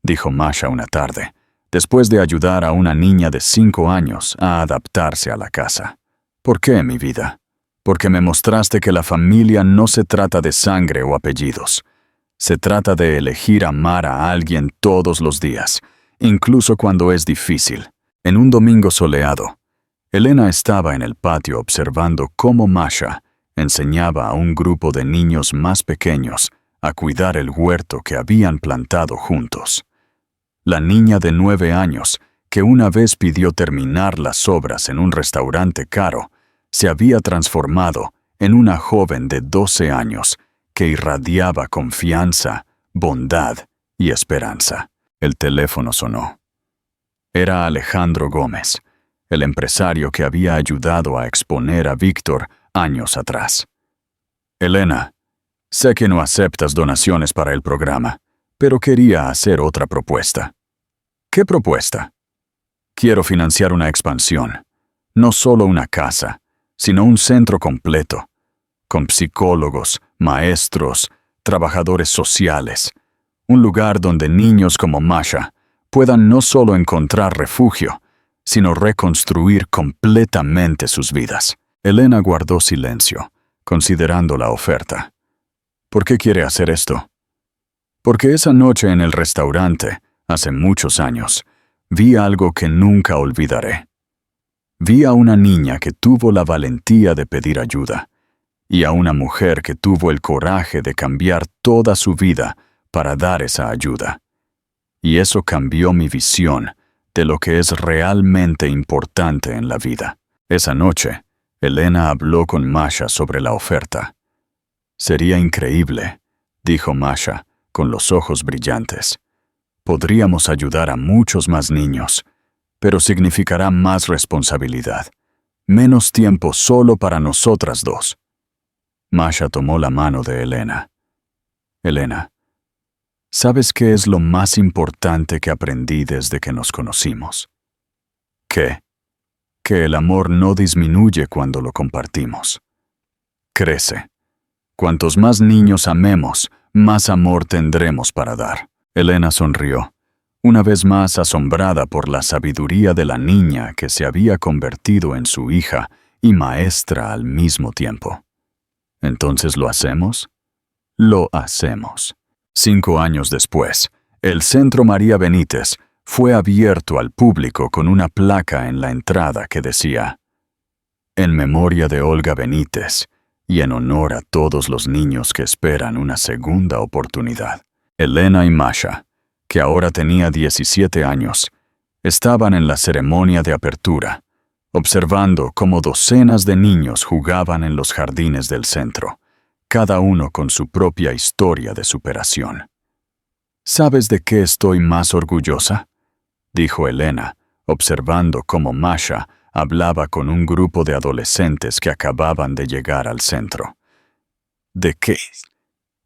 dijo Masha una tarde, después de ayudar a una niña de 5 años a adaptarse a la casa. «¿Por qué, mi vida?» «Porque me mostraste que la familia no se trata de sangre o apellidos. Se trata de elegir amar a alguien todos los días, incluso cuando es difícil». En un domingo soleado, Elena estaba en el patio observando cómo Masha enseñaba a un grupo de niños más pequeños a cuidar el huerto que habían plantado juntos. La niña de 9 años, que una vez pidió terminar las obras en un restaurante caro, se había transformado en una joven de 12 años que irradiaba confianza, bondad y esperanza. El teléfono sonó. Era Alejandro Gómez, el empresario que había ayudado a exponer a Víctor años atrás. «Elena, sé que no aceptas donaciones para el programa, pero quería hacer otra propuesta». «¿Qué propuesta?» «Quiero financiar una expansión, no solo una casa, sino un centro completo, con psicólogos, maestros, trabajadores sociales, un lugar donde niños como Masha puedan no solo encontrar refugio, sino reconstruir completamente sus vidas». Elena guardó silencio, considerando la oferta. «¿Por qué quiere hacer esto?» «Porque esa noche en el restaurante, hace muchos años, vi algo que nunca olvidaré. Vi a una niña que tuvo la valentía de pedir ayuda, y a una mujer que tuvo el coraje de cambiar toda su vida para dar esa ayuda. Y eso cambió mi visión de lo que es realmente importante en la vida». Esa noche, Elena habló con Masha sobre la oferta. «Sería increíble», dijo Masha, con los ojos brillantes. «Podríamos ayudar a muchos más niños, pero significará más responsabilidad, menos tiempo solo para nosotras dos». Masha tomó la mano de Elena. «Elena, ¿sabes qué es lo más importante que aprendí desde que nos conocimos?» «¿Qué?» «Que el amor no disminuye cuando lo compartimos. Crece. Cuantos más niños amemos, más amor tendremos para dar». Elena sonrió, una vez más asombrada por la sabiduría de la niña que se había convertido en su hija y maestra al mismo tiempo. «¿Entonces lo hacemos?» «Lo hacemos». 5 años después, el Centro María Benítez fue abierto al público con una placa en la entrada que decía: «En memoria de Olga Benítez y en honor a todos los niños que esperan una segunda oportunidad». Elena y Masha, que ahora tenía 17 años, estaban en la ceremonia de apertura, observando cómo docenas de niños jugaban en los jardines del centro, cada uno con su propia historia de superación. ¿Sabes de qué estoy más orgullosa?, dijo Elena, observando cómo Masha hablaba con un grupo de adolescentes que acababan de llegar al centro. ¿De qué?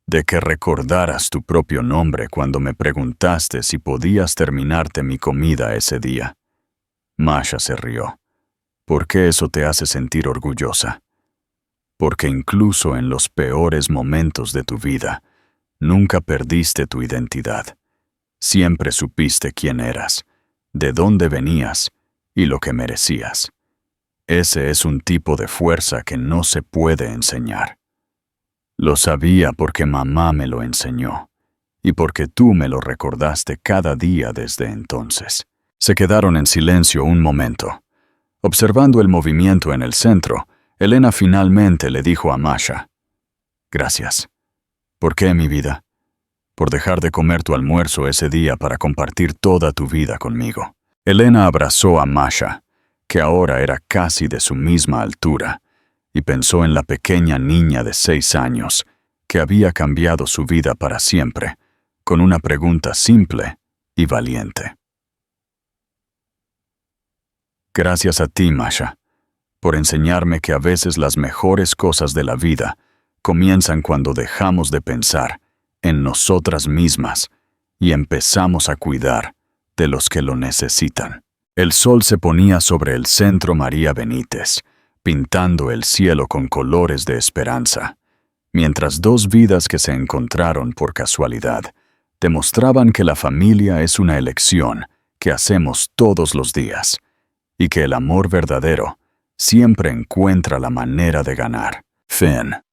De que recordaras tu propio nombre cuando me preguntaste si podías terminarte mi comida ese día. Masha se rió. ¿Por qué eso te hace sentir orgullosa? Porque incluso en los peores momentos de tu vida, nunca perdiste tu identidad. Siempre supiste quién eras, de dónde venías y lo que merecías. Ese es un tipo de fuerza que no se puede enseñar. Lo sabía porque mamá me lo enseñó, y porque tú me lo recordaste cada día desde entonces. Se quedaron en silencio un momento. Observando el movimiento en el centro, Elena finalmente le dijo a Masha: «Gracias». «¿Por qué, mi vida?» «Por dejar de comer tu almuerzo ese día para compartir toda tu vida conmigo». Elena abrazó a Masha, que ahora era casi de su misma altura, y pensó en la pequeña niña de 6 años que había cambiado su vida para siempre, con una pregunta simple y valiente. Gracias a ti, Masha, por enseñarme que a veces las mejores cosas de la vida comienzan cuando dejamos de pensar en nosotras mismas y empezamos a cuidar de los que lo necesitan. El sol se ponía sobre el Centro María Benítez, pintando el cielo con colores de esperanza, mientras dos vidas que se encontraron por casualidad demostraban que la familia es una elección que hacemos todos los días y que el amor verdadero siempre encuentra la manera de ganar. Fin.